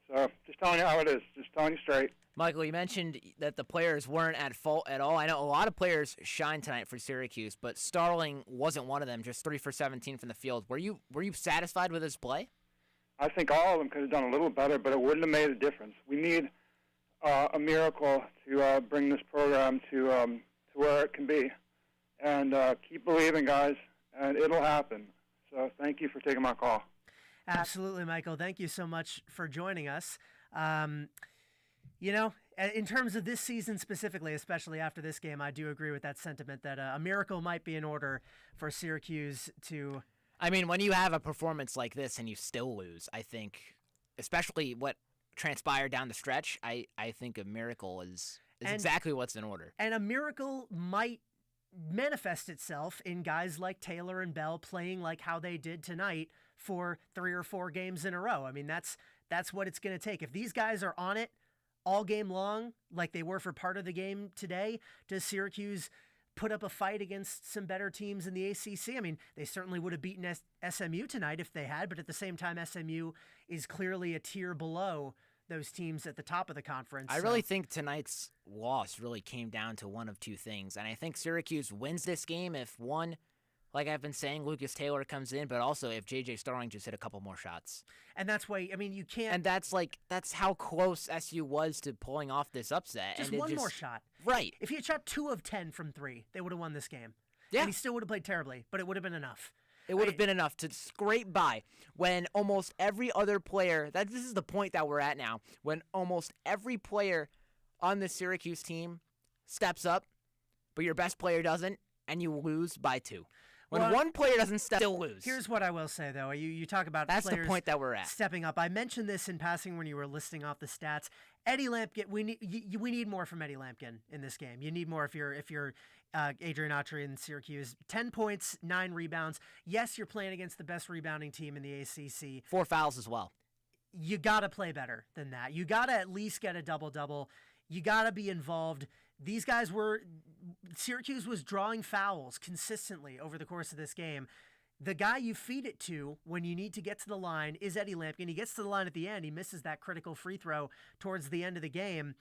So just telling you how it is, just telling you straight. Michael, you mentioned that the players weren't at fault at all. I know a lot of players shined tonight for Syracuse, but Starling wasn't one of them, just 3 for 17 from the field. Were you satisfied with his play? I think all of them could have done a little better, but it wouldn't have made a difference. We need a miracle to bring this program to where it can be. And keep believing, guys, and it'll happen. So thank you for taking my call. Absolutely, Michael. Thank you so much for joining us. in terms of this season specifically, especially after this game, I do agree with that sentiment that a miracle might be in order for Syracuse to... I mean, when you have a performance like this and you still lose, I think, especially what transpired down the stretch, I think a miracle is exactly what's in order. And a miracle might manifest itself in guys like Taylor and Bell playing like how they did tonight for 3 or 4 games in a row. I mean, that's what it's going to take. If these guys are on it all game long, like they were for part of the game today, does Syracuse put up a fight against some better teams in the ACC? I mean, they certainly would have beaten SMU tonight if they had, but at the same time, SMU is clearly a tier below those teams at the top of the conference. I really think tonight's loss really came down to one of two things, and I think Syracuse wins this game if, one, like I've been saying, Lucas Taylor comes in, but also if J.J. Starling just hit a couple more shots. And that's why, I mean, you can't... And that's how close SU was to pulling off this upset. Just and one more shot. Right. If he had shot 2 of 10 from 3, they would have won this game. Yeah. And he still would have played terribly, but it would have been enough. It would have been enough to scrape by when almost every other player, this is the point that we're at now, when almost every player on the Syracuse team steps up, but your best player doesn't, and you lose by 2. When one player doesn't step, still lose. Here's what I will say, though. You talk about that's players the point that we're at. Stepping up. I mentioned this in passing when you were listing off the stats. Eddie Lampkin, we need more from Eddie Lampkin in this game. You need more if you're Adrian Autry in Syracuse. 10 points, 9 rebounds. Yes, you're playing against the best rebounding team in the ACC. 4 fouls as well. You got to play better than that. You got to at least get a double-double. You got to be involved. Syracuse was drawing fouls consistently over the course of this game. The guy you feed it to when you need to get to the line is Eddie Lampkin. He gets to the line at the end. He misses that critical free throw towards the end of the game,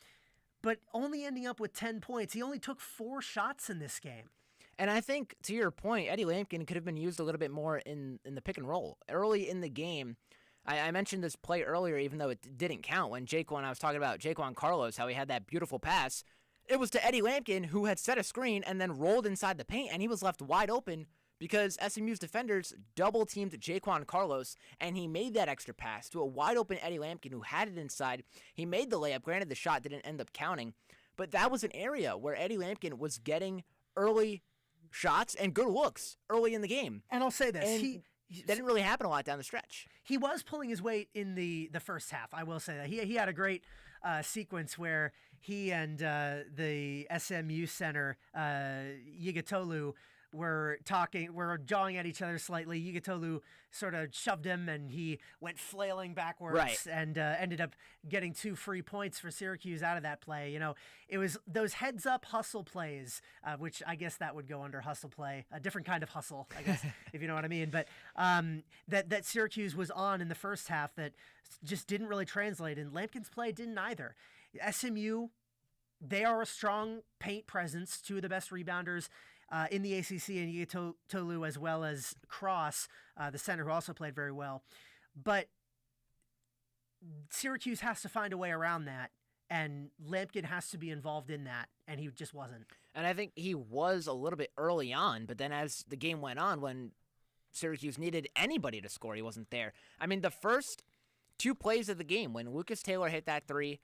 but only ending up with 10 points. He only took 4 shots in this game. And I think, to your point, Eddie Lampkin could have been used a little bit more in the pick and roll. Early in the game, I mentioned this play earlier, even though it didn't count, when I was talking about Jaquan Carlos, how he had that beautiful pass. It was to Eddie Lampkin, who had set a screen and then rolled inside the paint, and he was left wide open because SMU's defenders double-teamed Jaquan Carlos, and he made that extra pass to a wide-open Eddie Lampkin who had it inside. He made the layup. Granted, the shot didn't end up counting, but that was an area where Eddie Lampkin was getting early shots and good looks early in the game. And I'll say this. That didn't really happen a lot down the stretch. He was pulling his weight in the first half. I will say that. He had a great sequence where he and the SMU center, Yigatolu, were jawing at each other slightly. Yigatolu sort of shoved him, and he went flailing backwards and ended up getting 2 free points for Syracuse out of that play. You know, it was those heads-up hustle plays, which I guess that would go under hustle play, a different kind of hustle, I guess, if you know what I mean. But that Syracuse was on in the first half that just didn't really translate, and Lampkin's play didn't either. SMU, they are a strong paint presence, 2 of the best rebounders in the ACC, and Yigatolu as well as Cross, the center, who also played very well. But Syracuse has to find a way around that, and Lampkin has to be involved in that, and he just wasn't. And I think he was a little bit early on, but then as the game went on, when Syracuse needed anybody to score, he wasn't there. I mean, the first 2 plays of the game, when Lucas Taylor hit that 3,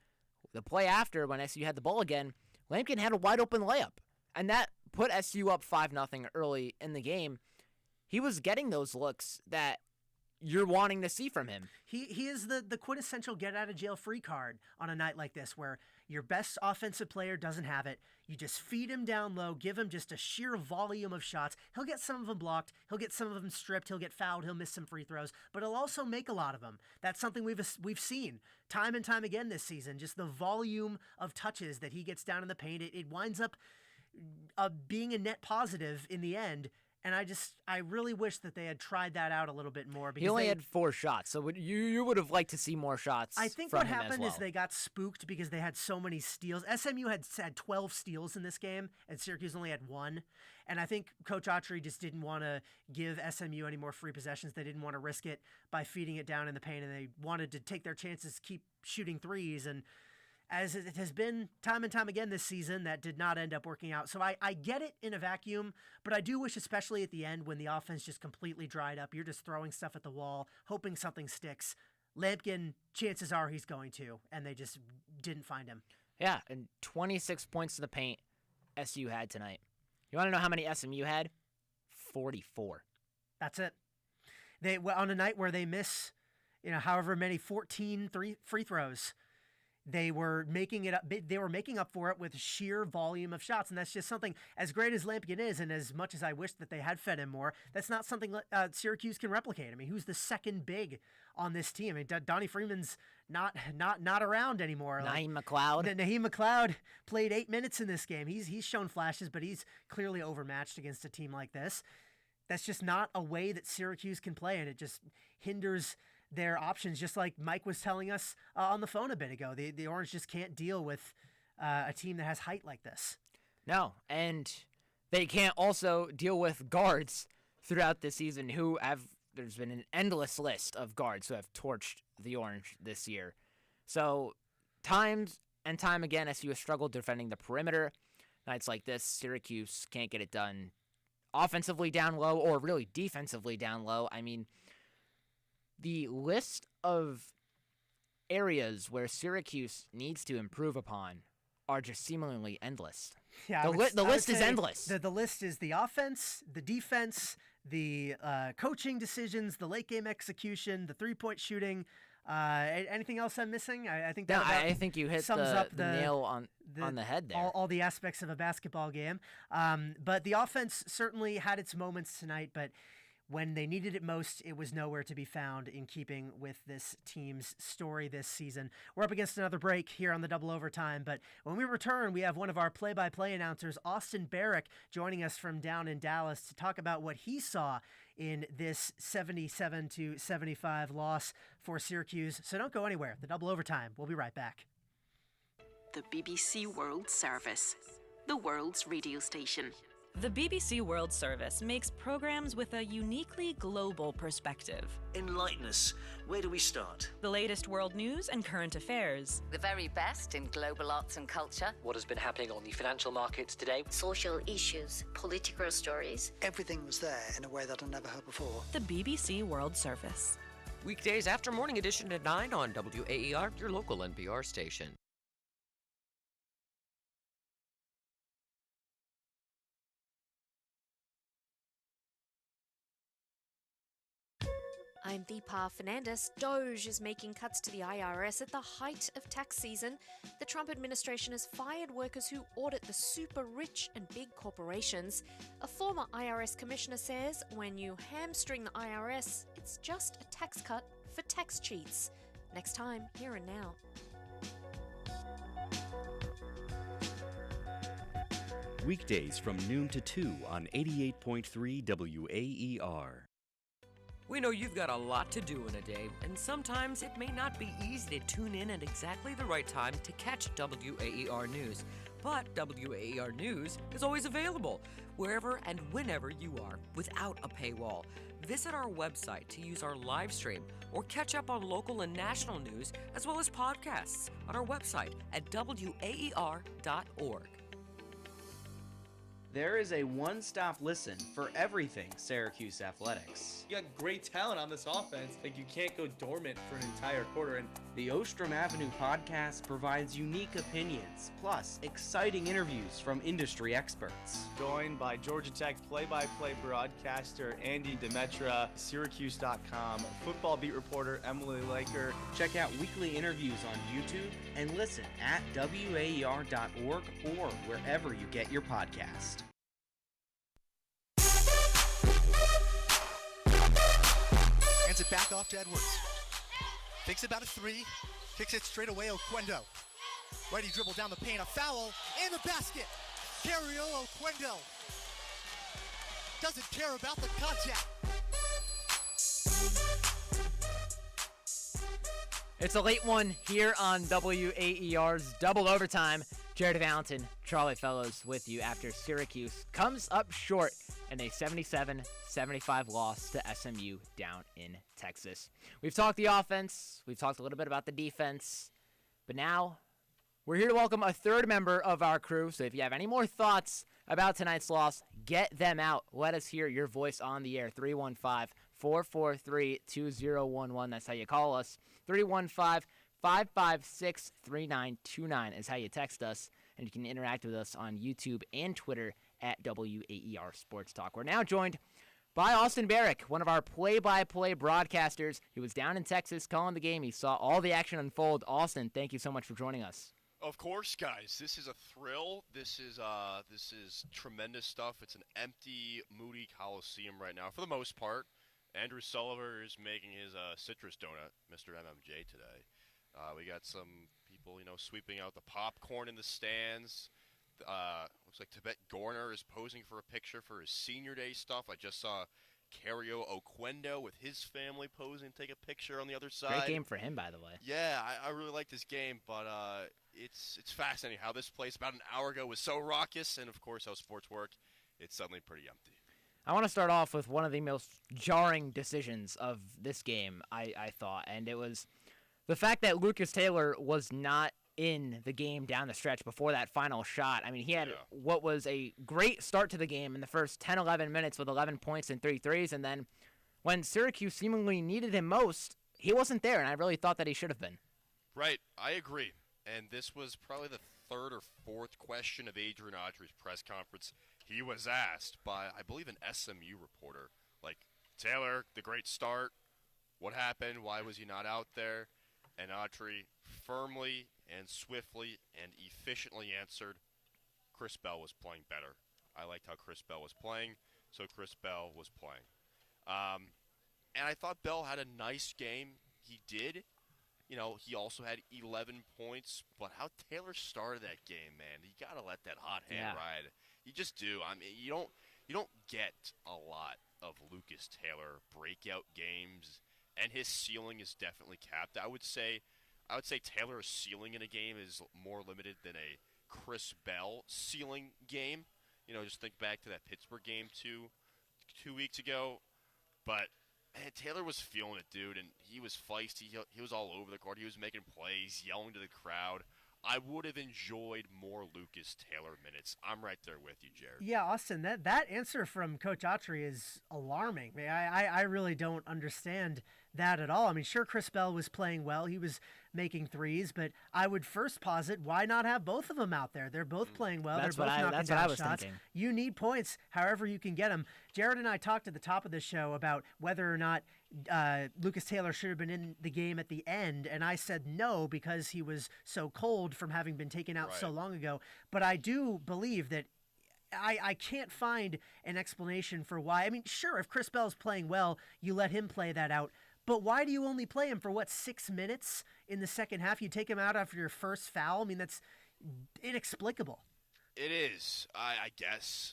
the play after, when SU had the ball again, Lampkin had a wide-open layup, and that put SU up 5-0 early in the game. He was getting those looks that you're wanting to see from him. He is the quintessential get-out-of-jail-free card on a night like this, where your best offensive player doesn't have it. You just feed him down low, give him just a sheer volume of shots. He'll get some of them blocked. He'll get some of them stripped. He'll get fouled. He'll miss some free throws, but he'll also make a lot of them. That's something we've seen time and time again this season, just the volume of touches that he gets down in the paint. It winds up being a net positive in the end. And I really wish that they had tried that out a little bit more. Because he only had 4 shots, so you would have liked to see more shots. I think from what him happened as well. is they got spooked because they had so many steals. SMU had 12 steals in this game, and Syracuse only had 1. And I think Coach Autry just didn't want to give SMU any more free possessions. They didn't want to risk it by feeding it down in the paint, and they wanted to take their chances, keep shooting threes. And as it has been time and time again this season, that did not end up working out. So I get it in a vacuum, but I do wish, especially at the end when the offense just completely dried up, you're just throwing stuff at the wall, hoping something sticks. Lampkin, chances are he's going to, and they just didn't find him. Yeah, and 26 points in the paint SU had tonight. You want to know how many SMU had? 44. That's it. They on a night where they miss, however many 14 free throws, they were making it up. They were making up for it with sheer volume of shots, and that's just something. As great as Lampion is, and as much as I wish that they had fed him more, that's not something Syracuse can replicate. I mean, who's the second big on this team? I mean, Donnie Freeman's not around anymore. Naheem McLeod. Naheem McLeod played 8 minutes in this game. He's shown flashes, but he's clearly overmatched against a team like this. That's just not a way that Syracuse can play, and it just hinders their options, just like Mike was telling us on the phone a bit ago. The Orange just can't deal with a team that has height like this. No, and they can't also deal with guards throughout the season who have, there's been an endless list of guards who have torched the Orange this year. So times and time again, SU has struggled defending the perimeter. Nights like this, Syracuse can't get it done offensively down low or really defensively down low. I mean, the list of areas where Syracuse needs to improve upon are just seemingly endless. Yeah, the list is endless. The list is the offense, the defense, the coaching decisions, the late game execution, the 3-point shooting. Anything else I'm missing? I think that I think you hit the nail on the head there. All the aspects of a basketball game. But the offense certainly had its moments tonight, but when they needed it most, it was nowhere to be found in keeping with this team's story this season. We're up against another break here on the Double Overtime, but when we return, we have one of our play-by-play announcers, Austin Barrick, joining us from down in Dallas to talk about what he saw in this 77-75 loss for Syracuse. So don't go anywhere. The Double Overtime. We'll be right back. The BBC World Service, the world's radio station. The BBC World Service makes programs with a uniquely global perspective. Enlighten us. Where do we start? The latest world news and current affairs. The very best in global arts and culture. What has been happening on the financial markets today. Social issues, political stories. Everything was there in a way that I never heard before. The BBC World Service. Weekdays after morning edition at 9 on WAER, your local NPR station. I'm Deepa Fernandez. Doge is making cuts to the IRS at the height of tax season. The Trump administration has fired workers who audit the super rich and big corporations. A former IRS commissioner says when you hamstring the IRS, it's just a tax cut for tax cheats. Next time, Here and Now. Weekdays from noon to 2 on 88.3 WAER. We know you've got a lot to do in a day, and sometimes it may not be easy to tune in at exactly the right time to catch WAER News. But WAER News is always available, wherever and whenever you are, without a paywall. Visit our website to use our live stream or catch up on local and national news, as well as podcasts on our website at WAER.org. There is a one-stop listen for everything Syracuse athletics. You got great talent on this offense. Like, you can't go dormant for an entire quarter. And the Ostrom Avenue podcast provides unique opinions, plus exciting interviews from industry experts. Joined by Georgia Tech play-by-play broadcaster Andy Demetra, Syracuse.com, football beat reporter Emily Laker. Check out weekly interviews on YouTube and listen at WAER.org or wherever you get your podcast. Hands it back off to Edwards. Thinks about a three. Kicks it straight away, Oquendo. Ready dribble down the paint. A foul in the basket. Cario Oquendo doesn't care about the contact. It's a late one here on WAER's Double Overtime. Jared Valentin, Charlie Fellows with you after Syracuse comes up short in a 77-75 loss to SMU down in Texas. We've talked the offense. We've talked a little bit about the defense. But now we're here to welcome a third member of our crew. So if you have any more thoughts about tonight's loss, get them out. Let us hear your voice on the air. 315-443-2011. That's how you call us. 315 556-3929 is how you text us, and you can interact with us on YouTube and Twitter at WAER Sports Talk. We're now joined by Austin Barrick, one of our play-by-play broadcasters. He was down in Texas calling the game. He saw all the action unfold. Austin, thank you so much for joining us. Of course, guys. This is a thrill. This is tremendous stuff. It's an empty, moody Coliseum right now, for the most part. Andrew Sullivan is making his citrus donut, Mr. MMJ, today. We got some people, sweeping out the popcorn in the stands. Looks like Tibet Gorner is posing for a picture for his senior day stuff. I just saw Cario Oquendo with his family posing, take a picture on the other side. Great game for him, by the way. Yeah, I really like this game, but it's fascinating how this place about an hour ago was so raucous, and of course how sports work, it's suddenly pretty empty. I want to start off with one of the most jarring decisions of this game, I thought, and it was the fact that Lucas Taylor was not in the game down the stretch before that final shot. I mean, he had what was a great start to the game in the first 10, 11 minutes with 11 points and 3 threes, and then when Syracuse seemingly needed him most, he wasn't there, and I really thought that he should have been. Right, I agree. And this was probably the third or fourth question of Adrian Autry's press conference. He was asked by, I believe, an SMU reporter, like, Taylor, the great start, what happened, why was he not out there? And Autry firmly and swiftly and efficiently answered, Chris Bell was playing better. I liked how Chris Bell was playing, so Chris Bell was playing. And I thought Bell had a nice game. He did. He also had 11 points, but how Taylor started that game, man, you got to let that hot hand ride. You just do. I mean, you don't get a lot of Lucas Taylor breakout games, and his ceiling is definitely capped. I would say Taylor's ceiling in a game is more limited than a Chris Bell ceiling game. Just think back to that Pittsburgh game two weeks ago. But, man, Taylor was feeling it, dude, and he was feisty. He was all over the court. He was making plays, yelling to the crowd. I would have enjoyed more Lucas Taylor minutes. I'm right there with you, Jared. Yeah, Austin, that answer from Coach Autry is alarming. I really don't understand that at all. I mean, sure, Chris Bell was playing well. He was making threes, but I would first posit, why not have both of them out there? They're both playing well. They're both knocking down shots. Thinking. You need points however you can get them. Jared and I talked at the top of the show about whether or not Lucas Taylor should have been in the game at the end, and I said no because he was so cold from having been taken out so long ago. But I do believe that I can't find an explanation for why. I mean, sure, if Chris Bell's playing well, you let him play that out. But why do you only play him for, 6 minutes in the second half? You take him out after your first foul? I mean, that's inexplicable. It is, I guess.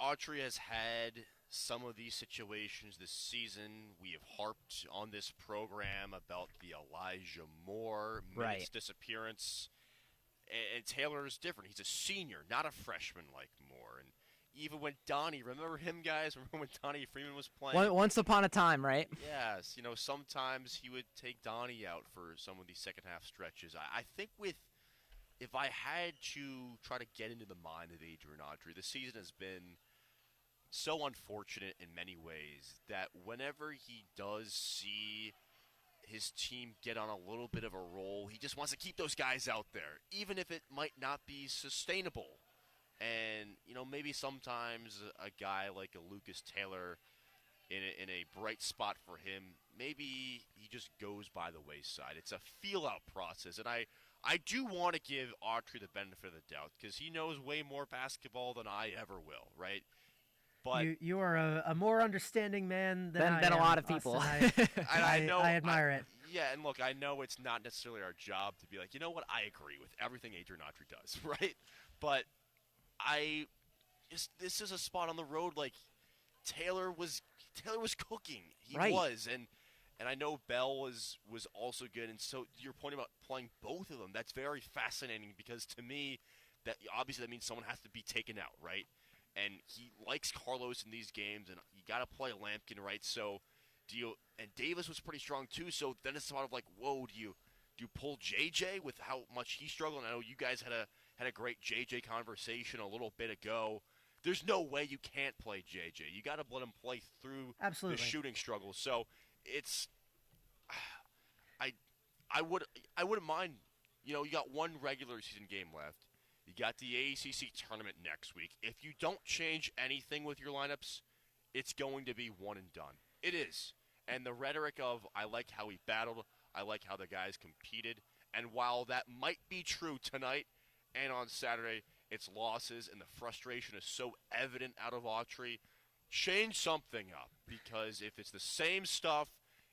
Autry has had some of these situations this season. We have harped on this program about the Elijah Moore minutes disappearance. And Taylor is different. He's a senior, not a freshman like Moore. And even when Donnie, remember him, guys? Remember when Donnie Freeman was playing? Once upon a time, right? Yes. Sometimes he would take Donnie out for some of these second-half stretches. I think if I had to try to get into the mind of Adrian Autry, the season has been so unfortunate in many ways that whenever he does see his team get on a little bit of a roll, he just wants to keep those guys out there, even if it might not be sustainable. And, maybe sometimes a guy like a Lucas Taylor in a bright spot for him, maybe he just goes by the wayside. It's a feel-out process, and I do want to give Autry the benefit of the doubt because he knows way more basketball than I ever will, right? But you are a more understanding man than a lot of people. I admire it. Yeah, and look, I know it's not necessarily our job to be like, you know what, I agree with everything Adrian Autry does, right? But this is a spot on the road. Like Taylor was cooking. He was, and I know Bell was also good. And so your point about playing both of them, that's very fascinating because to me, that obviously that means someone has to be taken out, right? And he likes Carlos in these games, and you got to play Lampkin, right? So and Davis was pretty strong too. So then it's sort of like, whoa, do you pull JJ with how much he struggled? And I know you guys had a great JJ conversation a little bit ago. There's no way you can't play JJ. You got to let him play through the shooting struggles. So I wouldn't mind. You know, you got one regular season game left. You got the ACC tournament next week. If you don't change anything with your lineups, it's going to be one and done. It is. And the rhetoric of, I like how he battled, I like how the guys competed, and while that might be true tonight and on Saturday, its losses and the frustration is so evident out of Autry, change something up, because if it's the same stuff,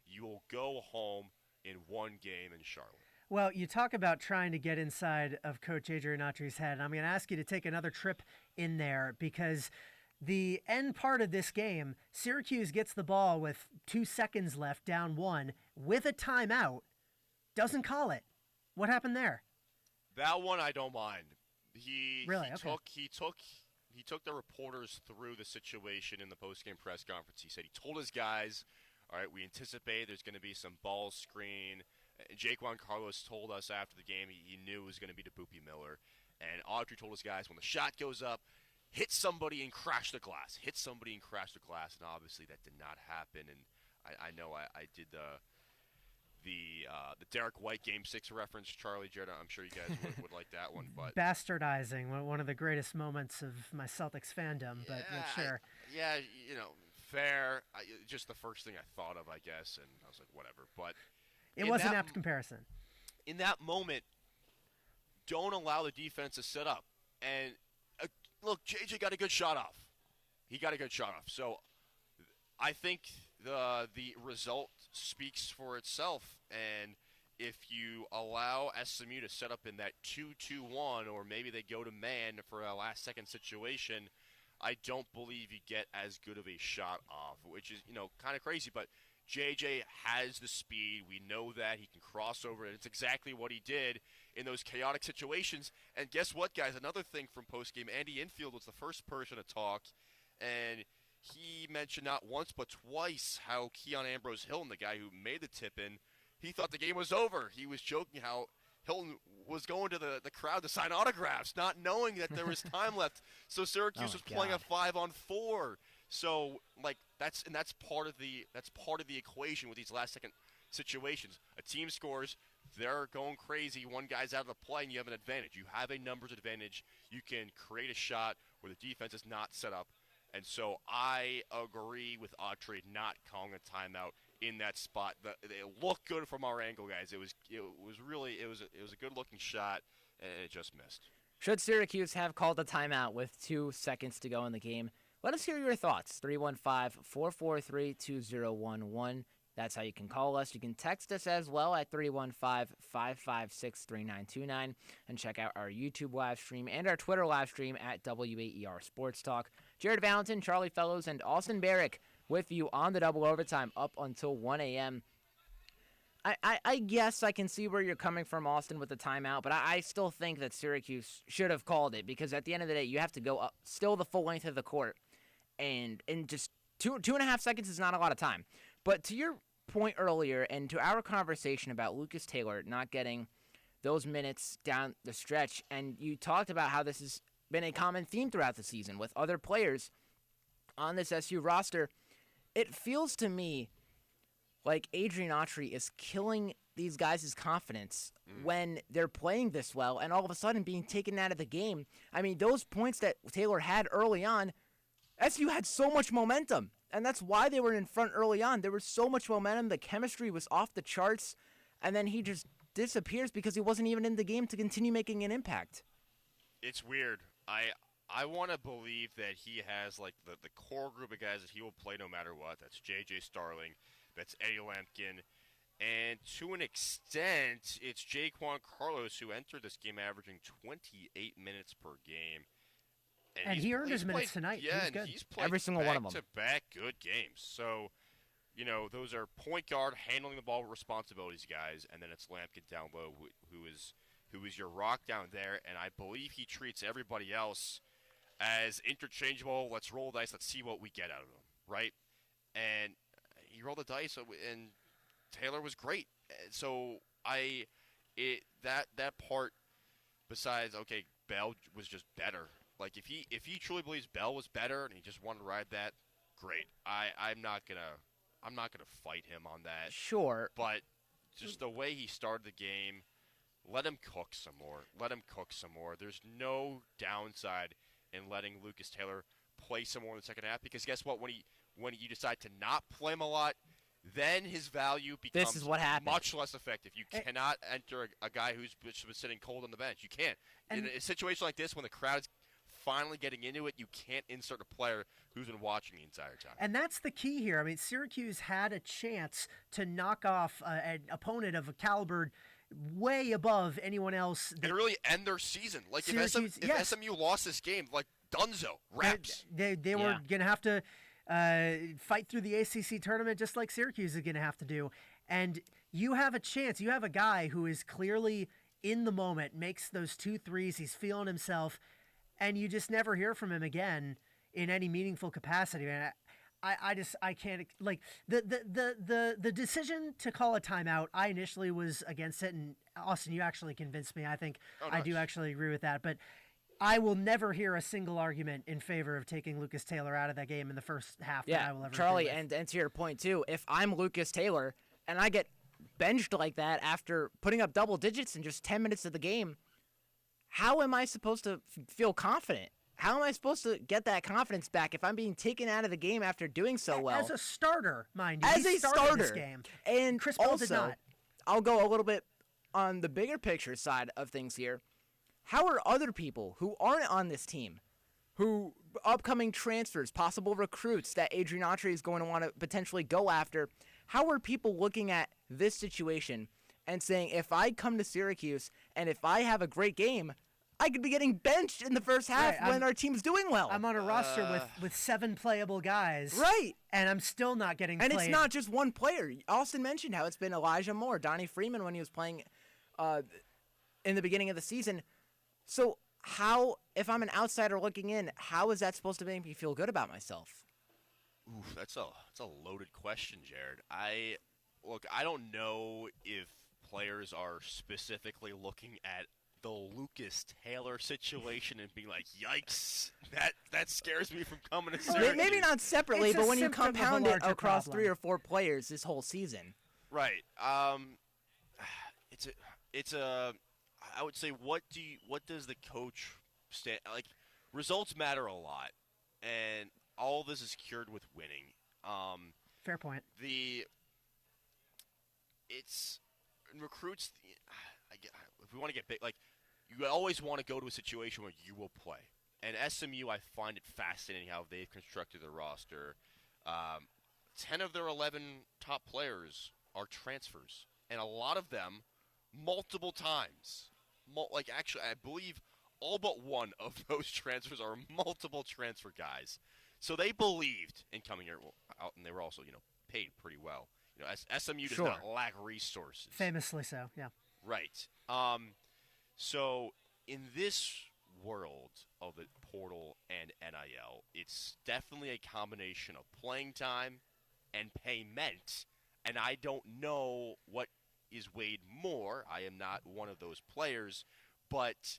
you will go home in one game in Charlotte. Well, you talk about trying to get inside of Coach Adrian Autry's head. And I'm going to ask you to take another trip in there, because the end part of this game, Syracuse gets the ball with 2 seconds left, down 1, with a timeout, doesn't call it. What happened there? That one I don't mind. He took the reporters through the situation in the postgame press conference. He said he told his guys, all right, we anticipate there's going to be some ball screen. Jake Juan Carlos told us after the game he knew it was going to be to Boopy Miller. And Autry told his guys, when the shot goes up, hit somebody and crash the glass. Hit somebody and crash the glass. And obviously that did not happen. And I know I did the Derek White Game 6 reference, Charlie, Jared. I'm sure you guys would like that one. But bastardizing, one of the greatest moments of my Celtics fandom, but sure. Fair. Just the first thing I thought of, I guess, and I was like, whatever. But it was an apt comparison. In that moment, don't allow the defense to set up. And look, JJ got a good shot off. He got a good shot off. So I think the result speaks for itself. And if you allow SMU to set up in that 2-2-1, or maybe they go to man for a last-second situation, I don't believe you get as good of a shot off, which is, kind of crazy. But JJ has the speed. We know that. He can cross over it. It's exactly what he did in those chaotic situations. And guess what, guys? Another thing from postgame, Andy Infield was the first person to talk, and he mentioned not once but twice how Keon Ambrose Hilton, the guy who made the tip-in, he thought the game was over. He was joking how Hilton was going to the crowd to sign autographs, not knowing that there was time left. So Syracuse was playing a 5-on-4. So that's part of the equation with these last-second situations. A team scores, they're going crazy. One guy's out of the play, and you have an advantage. You have a numbers advantage. You can create a shot where the defense is not set up. And so I agree with Autry not calling a timeout in that spot. It looked good from our angle, guys. It was a good-looking shot, and it just missed. Should Syracuse have called a timeout with 2 seconds to go in the game? Let us hear your thoughts. 315-443-2011. That's how you can call us. You can text us as well at 315-556-3929. And check out our YouTube live stream and our Twitter live stream at WAER Sports Talk. Jared Valentin, Charlie Fellows, and Austin Barrick with you on the double overtime up until 1 a.m. I guess I can see where you're coming from, Austin, with the timeout, but I still think that Syracuse should have called it, because at the end of the day, you have to go up still the full length of the court, and just two and a half seconds is not a lot of time. But to your point earlier, and to our conversation about Lucas Taylor not getting those minutes down the stretch, and you talked about how this has been a common theme throughout the season with other players on this SU roster, it feels to me like Adrian Autry is killing these guys' confidence when they're playing this well and all of a sudden being taken out of the game. I mean, those points that Taylor had early on, SU had so much momentum, and that's why they were in front early on. There was so much momentum. The chemistry was off the charts, and then he just disappears because he wasn't even in the game to continue making an impact. It's weird. I want to believe that he has the core group of guys that he will play no matter what. That's J.J. Starling. That's Eddie Lampkin. And to an extent, it's Jaquan Carlos, who entered this game averaging 28 minutes per game. And he earned his minutes tonight. Yeah, he was good. He's played every single one of them. Back-to-back good games. So, those are point guard, handling the ball responsibilities guys, and then it's Lampkin down low, who is your rock down there. And I believe he treats everybody else as interchangeable. Let's roll the dice. Let's see what we get out of them, right? And he rolled the dice, and Taylor was great. So that part, besides, okay, Bell was just better. Like, if he truly believes Bell was better and he just wanted to ride that, great. I'm not gonna fight him on that. Sure. But just the way he started the game. Let him cook some more. There's no downside in letting Lucas Taylor play some more in the second half, because guess what? When you decide to not play him a lot, then his value becomes This is what happened. much less effective. You cannot enter a guy who's been sitting cold on the bench. You can't. In a situation like this, when the crowd's finally getting into it, you can't insert a player who's been watching the entire time. And that's the key here. I mean, Syracuse had a chance to knock off an opponent of a caliber way above anyone else. And really end their season. Like, Syracuse, if SMU lost this game, like, dunzo, wraps. They were going to have to fight through the ACC tournament just like Syracuse is going to have to do. And you have a chance. You have a guy who is clearly in the moment, makes those 2 threes, he's feeling himself, and you just never hear from him again in any meaningful capacity. Man, I can't, like, the decision to call a timeout, I initially was against it, and Austin, you actually convinced me. I think I do actually agree with that, but I will never hear a single argument in favor of taking Lucas Taylor out of that game in the first half that I will ever Charlie, agree with. and to your point too, if I'm Lucas Taylor and I get benched like that after putting up double digits in just 10 minutes of the game, how am I supposed to feel confident? How am I supposed to get that confidence back if I'm being taken out of the game after doing so well? As a starter, mind you. As He a started starter. this game. And Chris Paul also, did not. I'll go a little bit on the bigger picture side of things here. How are other people who aren't on this team, who upcoming transfers, possible recruits that Adrian Autry is going to want to potentially go after, how are people looking at this situation and saying, if I come to Syracuse and if I have a great game, I could be getting benched in the first half when our team's doing well? I'm on a roster with 7 playable guys. Right. And I'm still not getting And played. it's not just one player. Austin mentioned how it's been Elijah Moore, Donnie Freeman when he was playing in the beginning of the season. So how, if I'm an outsider looking in, how is that supposed to make me feel good about myself? Oof, that's a loaded question, Jared. I don't know if players are specifically looking at the Lucas Taylor situation and being like, "Yikes, that scares me from coming to Syracuse." Maybe not separately, It's but a when you symptom of a compound it larger across problem. 3 or 4 players this whole season. Right. It's a. I would say, what does the coach stand like? Results matter a lot, and all this is cured with winning. Fair point. It's recruits. If we want to get big, like, you always want to go to a situation where you will play. And SMU, I find it fascinating how they've constructed their roster. 10 of their 11 top players are transfers, and a lot of them multiple times. Actually, I believe all but one of those transfers are multiple transfer guys. So they believed in coming here out, and they were also, paid pretty well. SMU does not lack resources. Famously so, yeah. Right. So in this world of the portal and NIL, it's definitely a combination of playing time and payment. And I don't know what is weighed more. I am not one of those players, but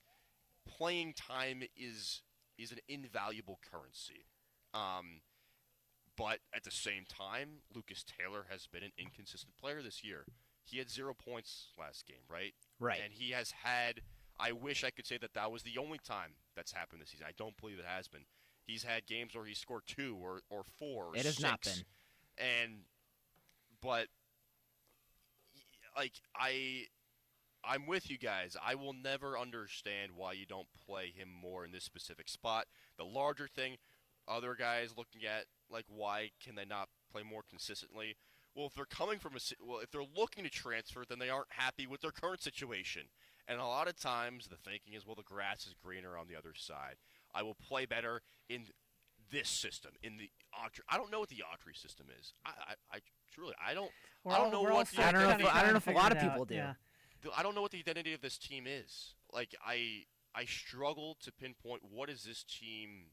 playing time is an invaluable currency. But at the same time, Lucas Taylor has been an inconsistent player this year. He had 0 points last game, right? Right. And he has had, I wish I could say that was the only time that's happened this season. I don't believe it has been. He's had games where he scored 2 or 4 or 6. It has not been. But I'm with you guys. I will never understand why you don't play him more in this specific spot. The larger thing, other guys looking at, why can they not play more consistently? Well, if they're if they're looking to transfer, then they aren't happy with their current situation. And a lot of times the thinking is, well, the grass is greener on the other side. I will play better in this system, in the Autry. I don't know what the Autry system is. I truly, I don't know what the I don't know if a lot of people do. Yeah. I don't know what the identity of this team is. I struggle to pinpoint, what is this team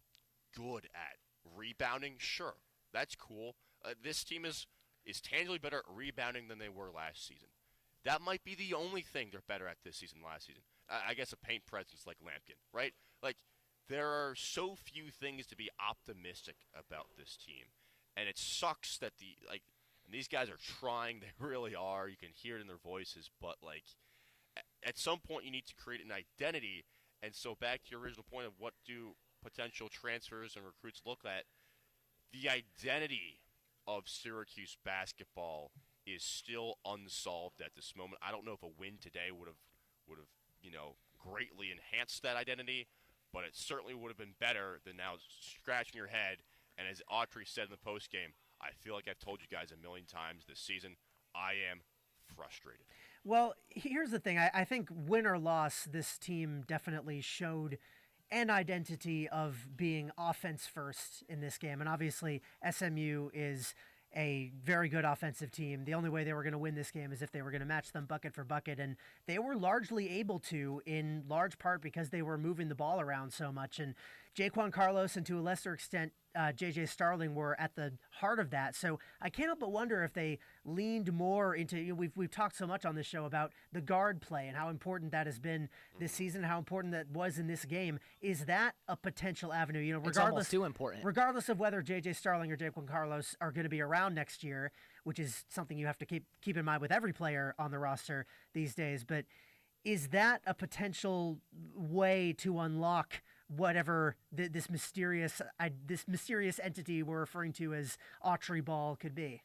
good at? Rebounding? Sure. That's cool. This team is tangibly better at rebounding than they were last season. That might be the only thing they're better at this season than last season. I guess a paint presence like Lampkin, right? There are so few things to be optimistic about this team. And it sucks that And these guys are trying. They really are. You can hear it in their voices. But, like, at some point you need to create an identity. And so back to your original point of what do potential transfers and recruits look at, the identity of Syracuse basketball is still unsolved at this moment. I don't know if a win today would have greatly enhanced that identity, but it certainly would have been better than now scratching your head. And as Autry said in the postgame, I feel like I've told you guys a million times this season, I am frustrated. Well, here's the thing. I think win or loss, this team definitely showed an identity of being offense first in this game. And obviously, SMU is a very good offensive team. The only way they were going to win this game is if they were going to match them bucket for bucket. And they were largely able to, in large part because they were moving the ball around so much. And Jaquan Carlos and to a lesser extent, JJ Starling were at the heart of that. So I can't help but wonder if they leaned more into, we've talked so much on this show about the guard play and how important that has been this season, how important that was in this game. Is that a potential avenue? It's almost too important. Regardless of whether JJ Starling or Jaquan Carlos are going to be around next year, which is something you have to keep in mind with every player on the roster these days. But is that a potential way to unlock whatever this mysterious entity we're referring to as Autry Ball could be?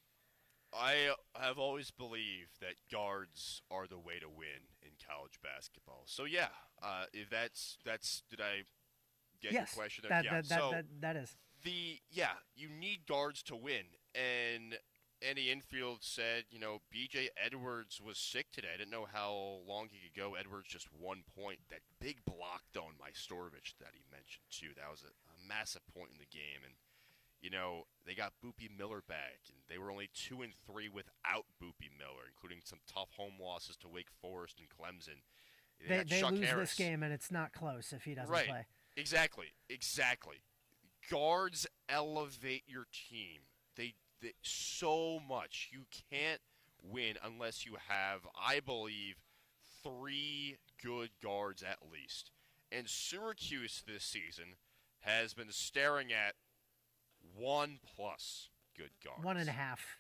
I have always believed that guards are the way to win in college basketball. So yeah, if that's did I get your question there? That is. You need guards to win, and Andy Infield said, B.J. Edwards was sick today. I didn't know how long he could go. Edwards just 1 point. That big block, though, on Majstorovic that he mentioned, too. That was a massive point in the game. And, they got Boopy Miller back, and they were only 2 and 3 without Boopy Miller, including some tough home losses to Wake Forest and Clemson. They lose this game, and it's not close if he doesn't play. Exactly. Guards elevate your team. They so much. You can't win unless you have, I believe, 3 good guards at least. And Syracuse this season has been staring at 1+ good guards. 1.5.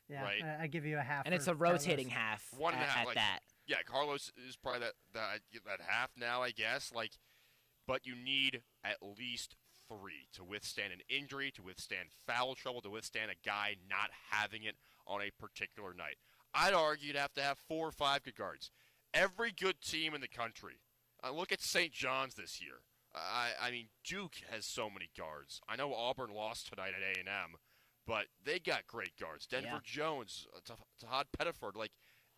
Yeah, right? I give you a half. And it's a rotating half. 1.5 at that. Yeah, Carlos is probably that half now, I guess. But you need at least 3 to withstand an injury, to withstand foul trouble, to withstand a guy not having it on a particular night. I'd argue you'd have to have 4 or 5 good guards. Every good team in the country. Look at St. John's this year. I mean, Duke has so many guards. I know Auburn lost tonight at A&M, but they got great guards. Denver Jones, Todd Pettiford.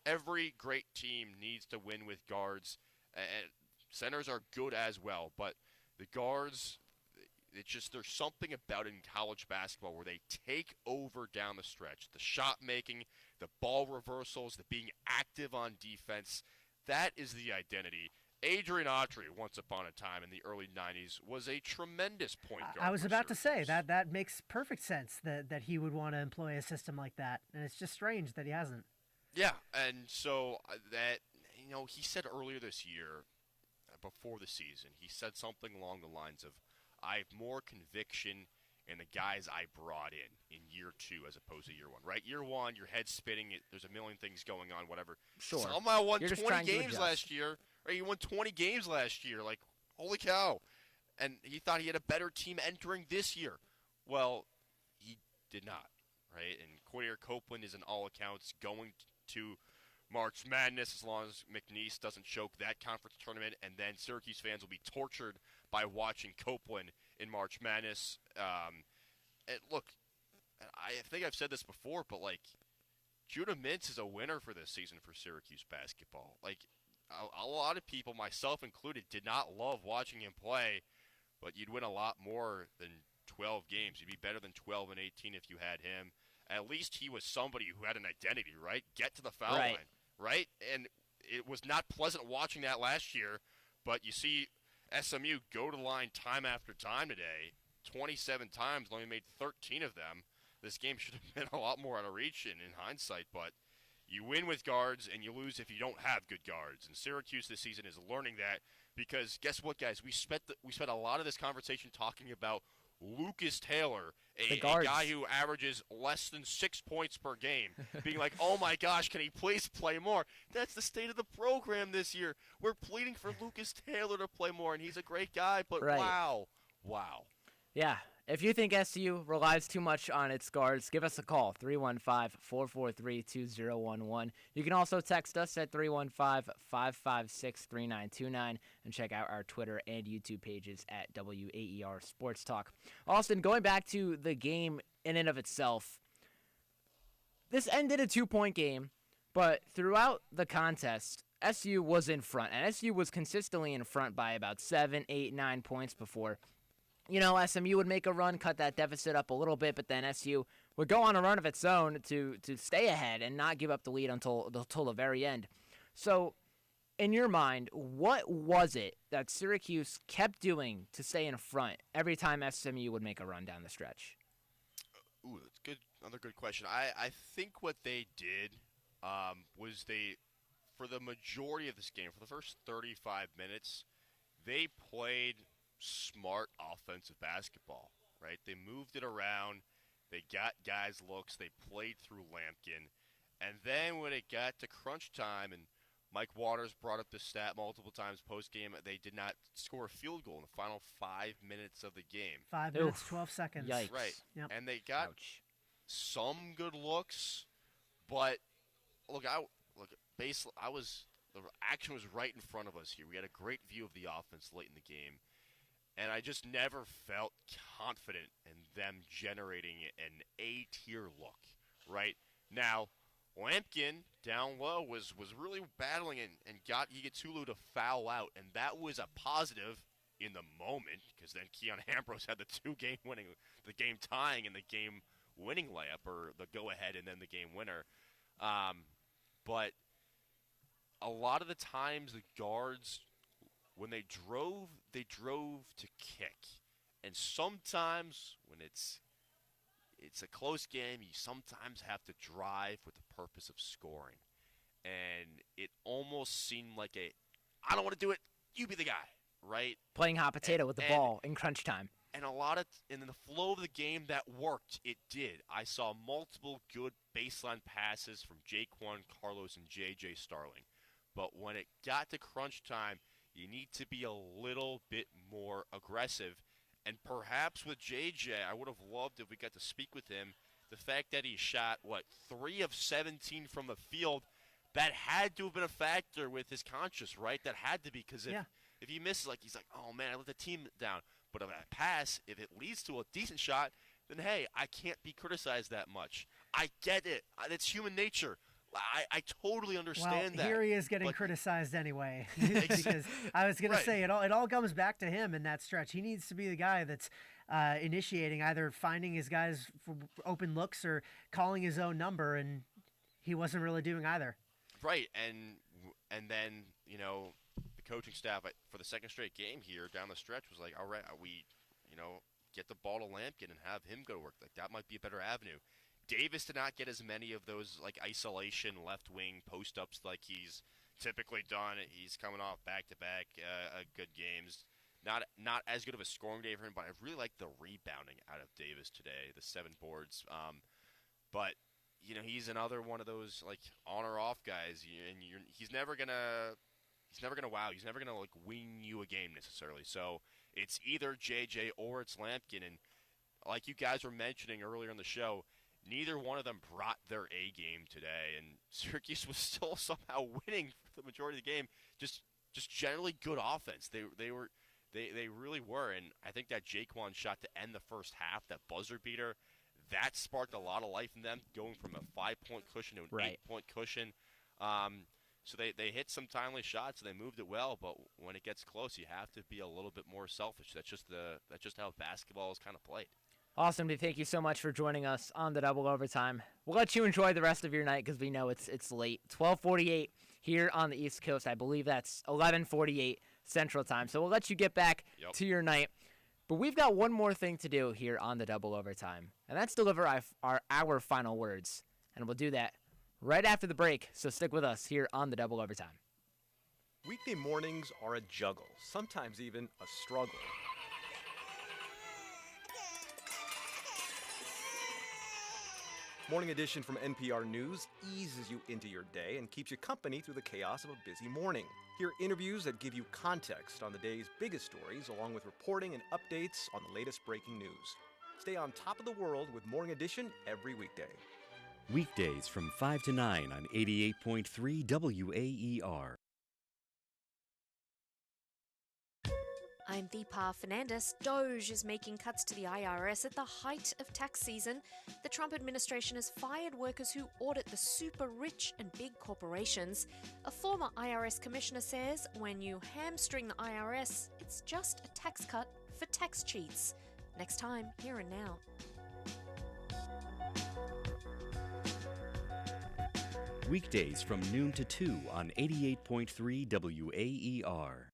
Every great team needs to win with guards. And centers are good as well, but the guards, it's just there's something about it in college basketball where they take over down the stretch. The shot making, the ball reversals, the being active on defense, that is the identity. Adrian Autry, once upon a time in the early 90s, was a tremendous point guard. I was about to say that makes perfect sense that he would want to employ a system like that, and it's just strange that he hasn't. Yeah, and so he said earlier this year, before the season, he said something along the lines of, I have more conviction in the guys I brought in year 2 as opposed to year 1, right? Year 1, your head's spinning, there's a million things going on, whatever. Sure. Somehow won You're 20 games last year. Right? He won 20 games last year. Holy cow. And he thought he had a better team entering this year. Well, he did not, right? And Quadir Copeland is, in all accounts, going to March Madness as long as McNeese doesn't choke that conference tournament, and then Syracuse fans will be tortured by watching Copeland in March Madness. And look, I think I've said this before, but Judah Mintz is a winner for this season for Syracuse basketball. A lot of people, myself included, did not love watching him play, but you'd win a lot more than 12 games. You'd be better than 12 and 18 if you had him. At least he was somebody who had an identity, right? Get to the foul line, right? And it was not pleasant watching that last year, but you see SMU go to the line time after time today, 27 times, only made 13 of them. This game should have been a lot more out of reach in hindsight, but you win with guards and you lose if you don't have good guards. And Syracuse this season is learning that because guess what, guys? We spent a lot of this conversation talking about Lucas Taylor a guy who averages less than 6 points per game, being like, oh my gosh, can he please play more? That's the state of the program this year. We're pleading for Lucas Taylor to play more, and he's a great guy, but wow. Yeah. If you think SU relies too much on its guards, give us a call, 315-443-2011. You can also text us at 315-556-3929 and check out our Twitter and YouTube pages at WAER Sports Talk. Austin, going back to the game in and of itself, this ended a 2-point game, but throughout the contest, SU was in front, and SU was consistently in front by about 7, 8, 9 points before SMU would make a run, cut that deficit up a little bit, but then SU would go on a run of its own to stay ahead and not give up the lead until the very end. So, in your mind, what was it that Syracuse kept doing to stay in front every time SMU would make a run down the stretch? Ooh, that's good. Another good question. I think what they did was for the majority of this game, for the first 35 minutes, they played smart offensive basketball, right? They moved it around. They got guys looks. They played through Lampkin. And then when it got to crunch time, and Mike Waters brought up this stat multiple times post-game, they did not score a field goal in the final 5 minutes of the game. 5 minutes, 12 seconds. Yikes. Right. Yep. And they got some good looks, but the action was right in front of us here. We had a great view of the offense late in the game. And I just never felt confident in them generating an A-tier look, right? Now, Lampkin down low was really battling and got Yigatulu to foul out, and that was a positive in the moment because then Keon Ambrose had the game tying and the game winning layup, or the go-ahead and then the game winner. But a lot of the times the guards, when they drove to kick. And sometimes when it's a close game, you sometimes have to drive with the purpose of scoring. And it almost seemed like I don't want to do it, you be the guy, right? Playing hot potato with the ball in crunch time. And in the flow of the game, that worked. It did. I saw multiple good baseline passes from Jaquan, Carlos, and J.J. Starling. But when it got to crunch time, you need to be a little bit more aggressive. And perhaps with JJ, I would have loved if we got to speak with him. The fact that he shot, 3 of 17 from the field, that had to have been a factor with his conscience, right? That had to be, because if he misses, he's like, oh, man, I let the team down. But if that pass, if it leads to a decent shot, then, hey, I can't be criticized that much. I get it. That's human nature. I totally understand that. Here he is getting criticized anyway. Because I was going to say, it all comes back to him in that stretch. He needs to be the guy that's initiating, either finding his guys for open looks or calling his own number, and he wasn't really doing either. Right, and then, the coaching staff for the second straight game here down the stretch was like, all right, we, get the ball to Lampkin and have him go to work. That might be a better avenue. Davis did not get as many of those isolation left wing post ups like he's typically done. He's coming off back-to-back good games. Not as good of a scoring day for him, but I really like the rebounding out of Davis today, the 7 boards. But he's another one of those on or off guys, and he's never gonna wow. He's never gonna win you a game necessarily. So it's either JJ or it's Lampkin, and like you guys were mentioning earlier in the show, neither one of them brought their A game today, and Syracuse was still somehow winning for the majority of the game. Just generally good offense. They really were, and I think that Jaquan shot to end the first half, that buzzer beater, that sparked a lot of life in them, going from a 5-point cushion to an 8-point cushion. So they hit some timely shots and they moved it well, but when it gets close, you have to be a little bit more selfish. That's just how basketball is kind of played. Awesome, dude. Thank you so much for joining us on the Double Overtime. We'll let you enjoy the rest of your night because we know it's late. 12:48 here on the East Coast. I believe that's 11:48 Central Time. So we'll let you get back to your night. But we've got one more thing to do here on the Double Overtime, and that's deliver our final words. And we'll do that right after the break. So stick with us here on the Double Overtime. Weekday mornings are a juggle, sometimes even a struggle. Morning Edition from NPR News eases you into your day and keeps you company through the chaos of a busy morning. Hear interviews that give you context on the day's biggest stories, along with reporting and updates on the latest breaking news. Stay on top of the world with Morning Edition every weekday. Weekdays from 5 to 9 on 88.3 WAER. I'm Deepa Fernandez. Doge is making cuts to the IRS at the height of tax season. The Trump administration has fired workers who audit the super rich and big corporations. A former IRS commissioner says when you hamstring the IRS, it's just a tax cut for tax cheats. Next time, Here and Now. Weekdays from noon to 2 on 88.3 WAER.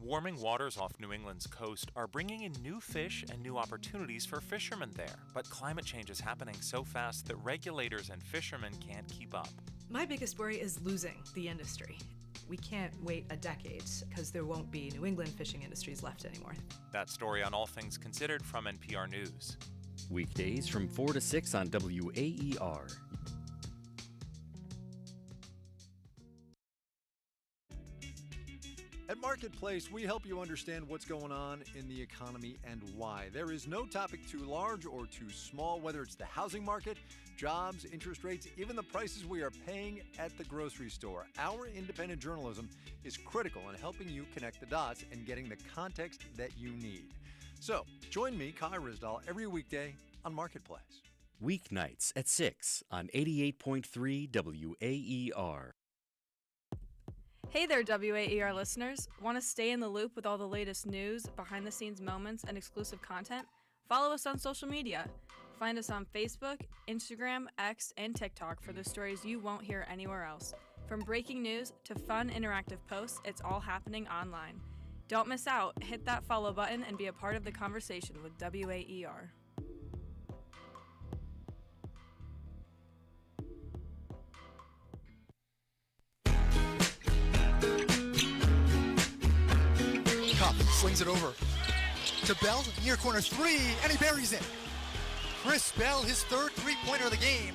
Warming waters off New England's coast are bringing in new fish and new opportunities for fishermen there. But climate change is happening so fast that regulators and fishermen can't keep up. My biggest worry is losing the industry. We can't wait a decade because there won't be New England fishing industries left anymore. That story on All Things Considered from NPR News. Weekdays from 4 to 6 on WAER. At Marketplace, we help you understand what's going on in the economy and why. There is no topic too large or too small, whether it's the housing market, jobs, interest rates, even the prices we are paying at the grocery store. Our independent journalism is critical in helping you connect the dots and getting the context that you need. So, join me, Kai Risdal, every weekday on Marketplace. Weeknights at 6 on 88.3 WAER. Hey there, WAER listeners. Want to stay in the loop with all the latest news, behind-the-scenes moments, and exclusive content? Follow us on social media. Find us on Facebook, Instagram, X, and TikTok for the stories you won't hear anywhere else. From breaking news to fun, interactive posts, it's all happening online. Don't miss out. Hit that follow button and be a part of the conversation with WAER. Swings it over to Bell, near corner three, and he buries it. Chris Bell, his third three-pointer of the game.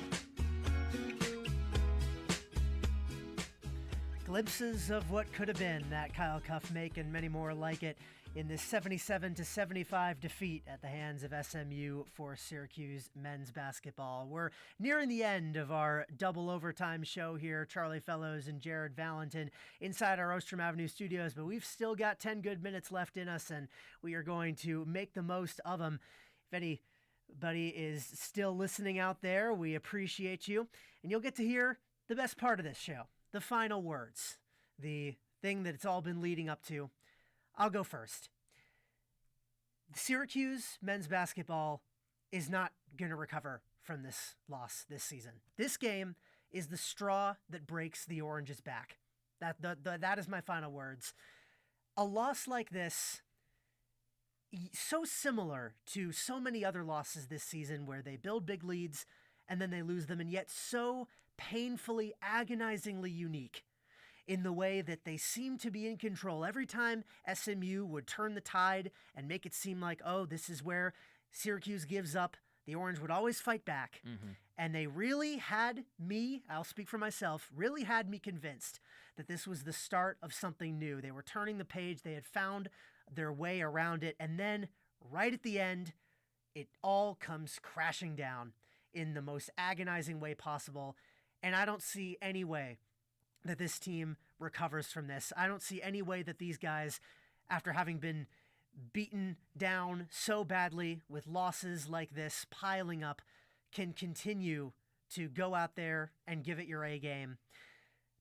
Glimpses of what could have been that Kyle Cuffmake and many more like it in this 77-75 defeat at the hands of SMU for Syracuse men's basketball. We're nearing the end of our double overtime show here. Charlie Fellows and Jared Valentin inside our Ostrom Avenue studios, but we've still got 10 good minutes left in us, and we are going to make the most of them. If anybody is still listening out there, we appreciate you, and you'll get to hear the best part of this show, the final words, the thing that it's all been leading up to. I'll go first. Syracuse men's basketball is not going to recover from this loss this season. This game is the straw that breaks the Orange's back. That is my final words. A loss like this, so similar to so many other losses this season where they build big leads and then they lose them, and yet so painfully, agonizingly unique in the way that they seem to be in control. Every time SMU would turn the tide and make it seem like, oh, this is where Syracuse gives up, the Orange would always fight back. Mm-hmm. And they really had me, I'll speak for myself, really had me convinced that this was the start of something new. They were turning the page, they had found their way around it, and then right at the end, it all comes crashing down in the most agonizing way possible. And I don't see any way that this team recovers from this. I don't see any way that these guys, after having been beaten down so badly with losses like this piling up, can continue to go out there and give it your A game.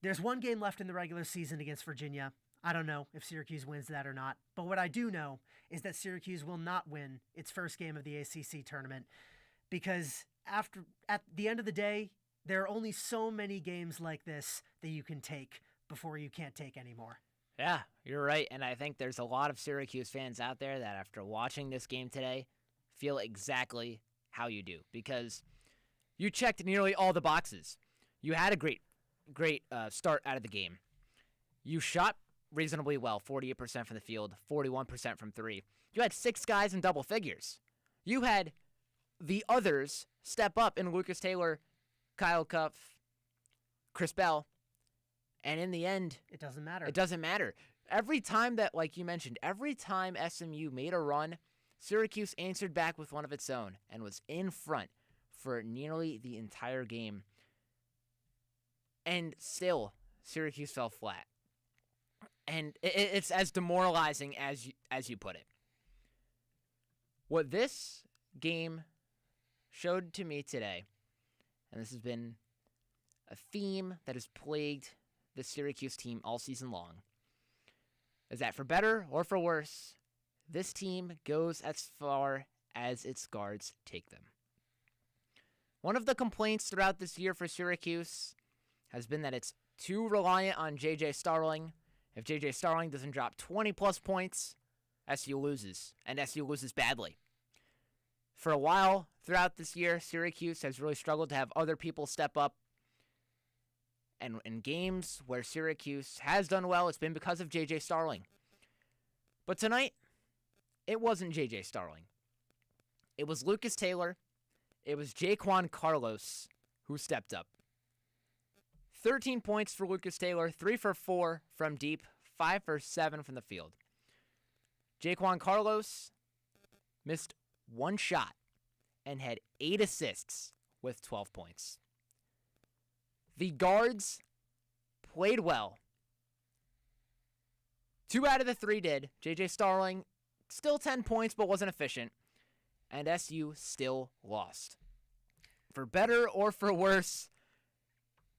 There's one game left in the regular season against Virginia. I don't know if Syracuse wins that or not, but what I do know is that Syracuse will not win its first game of the ACC tournament, because at the end of the day, there are only so many games like this that you can take before you can't take anymore. Yeah, you're right. And I think there's a lot of Syracuse fans out there that after watching this game today feel exactly how you do, because you checked nearly all the boxes. You had a great start out of the game. You shot reasonably well, 48% from the field, 41% from three. You had 6 guys in double figures. You had the others step up in Lucas Taylor, Kyle Cuff, Chris Bell, and in the end, it doesn't matter. It doesn't matter. Every time that, like you mentioned, every time SMU made a run, Syracuse answered back with one of its own and was in front for nearly the entire game. And still, Syracuse fell flat. And it's as demoralizing as you put it. What this game showed to me today, and this has been a theme that has plagued the Syracuse team all season long, is that for better or for worse, this team goes as far as its guards take them. One of the complaints throughout this year for Syracuse has been that it's too reliant on J.J. Starling. If J.J. Starling doesn't drop 20-plus points, SU loses, and SU loses badly. For a while throughout this year, Syracuse has really struggled to have other people step up. And in games where Syracuse has done well, it's been because of J.J. Starling. But tonight, it wasn't J.J. Starling. It was Lucas Taylor. It was Jaquan Carlos who stepped up. 13 points for Lucas Taylor, 3 for 4 from deep, 5 for 7 from the field. Jaquan Carlos missed one shot and had 8 assists with 12 points. The guards played well. 2 out of the 3 did. J.J. Starling, still 10 points, but wasn't efficient. And SU still lost. For better or for worse,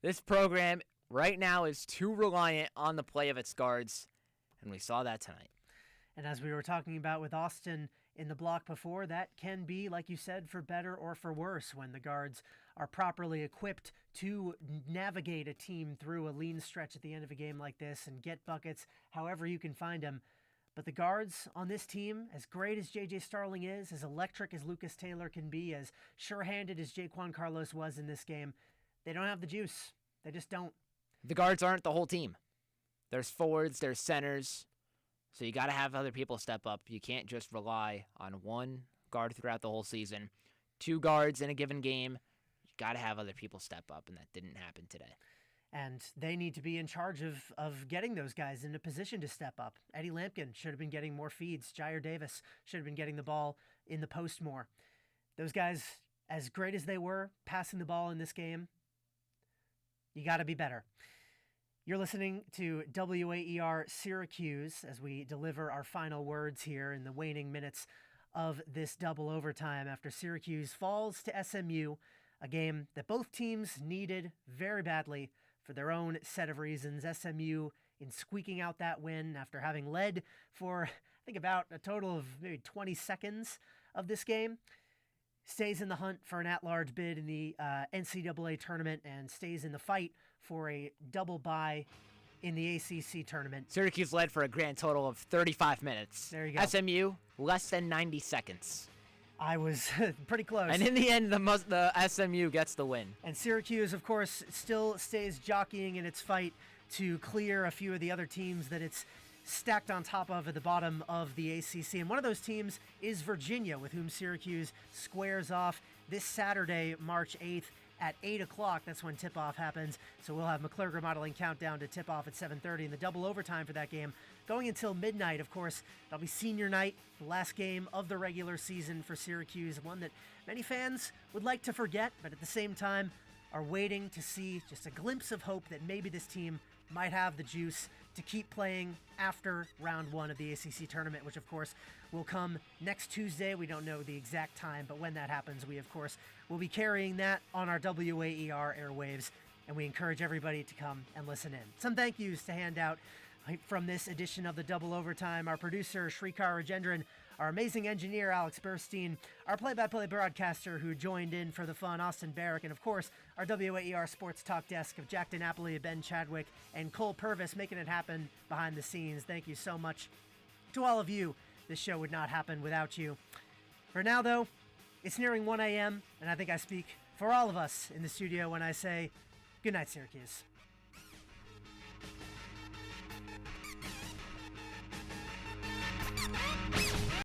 this program right now is too reliant on the play of its guards, and we saw that tonight. And as we were talking about with Austin in the block before, that can be, like you said, for better or for worse when the guards are properly equipped to navigate a team through a lean stretch at the end of a game like this and get buckets however you can find them. But the guards on this team, as great as J.J. Starling is, as electric as Lucas Taylor can be, as sure-handed as Jaquan Carlos was in this game, they don't have the juice. They just don't. The guards aren't the whole team. There's forwards, there's centers, so you got to have other people step up. You can't just rely on one guard throughout the whole season. 2 guards in a given game, you got to have other people step up, and that didn't happen today. And they need to be in charge of getting those guys in a position to step up. Eddie Lampkin should have been getting more feeds. Jair Davis should have been getting the ball in the post more. Those guys, as great as they were, passing the ball in this game, you got to be better. You're listening to WAER Syracuse as we deliver our final words here in the waning minutes of this double overtime after Syracuse falls to SMU, a game that both teams needed very badly for their own set of reasons. SMU in squeaking out that win after having led for, I think, about a total of maybe 20 seconds of this game. Stays in the hunt for an at-large bid in the NCAA tournament and stays in the fight for a double bye in the ACC tournament. Syracuse led for a grand total of 35 minutes. There you go. SMU, less than 90 seconds. I was pretty close. And in the end, the SMU gets the win. And Syracuse, of course, still stays jockeying in its fight to clear a few of the other teams that it's stacked on top of at the bottom of the ACC. And one of those teams is Virginia, with whom Syracuse squares off this Saturday, March 8th at 8 o'clock. That's when tip-off happens. So we'll have McClure Remodeling countdown to tip-off at 7:30 and the double overtime for that game going until midnight. Of course, that'll be senior night, the last game of the regular season for Syracuse, one that many fans would like to forget, but at the same time are waiting to see just a glimpse of hope that maybe this team might have the juice to keep playing after round 1 of the ACC tournament, which of course will come next Tuesday. We don't know the exact time, but when that happens, we of course will be carrying that on our WAER airwaves, and we encourage everybody to come and listen in. Some thank yous to hand out from this edition of the Double Overtime. Our producer, Shrikar Rajendran, our amazing engineer, Alex Burstein, our play-by-play broadcaster who joined in for the fun, Austin Barrick, and of course, our WAER Sports Talk desk of Jack DiNapoli, Ben Chadwick, and Cole Purvis making it happen behind the scenes. Thank you so much to all of you. This show would not happen without you. For now, though, it's nearing 1 a.m., and I think I speak for all of us in the studio when I say, good night, Syracuse.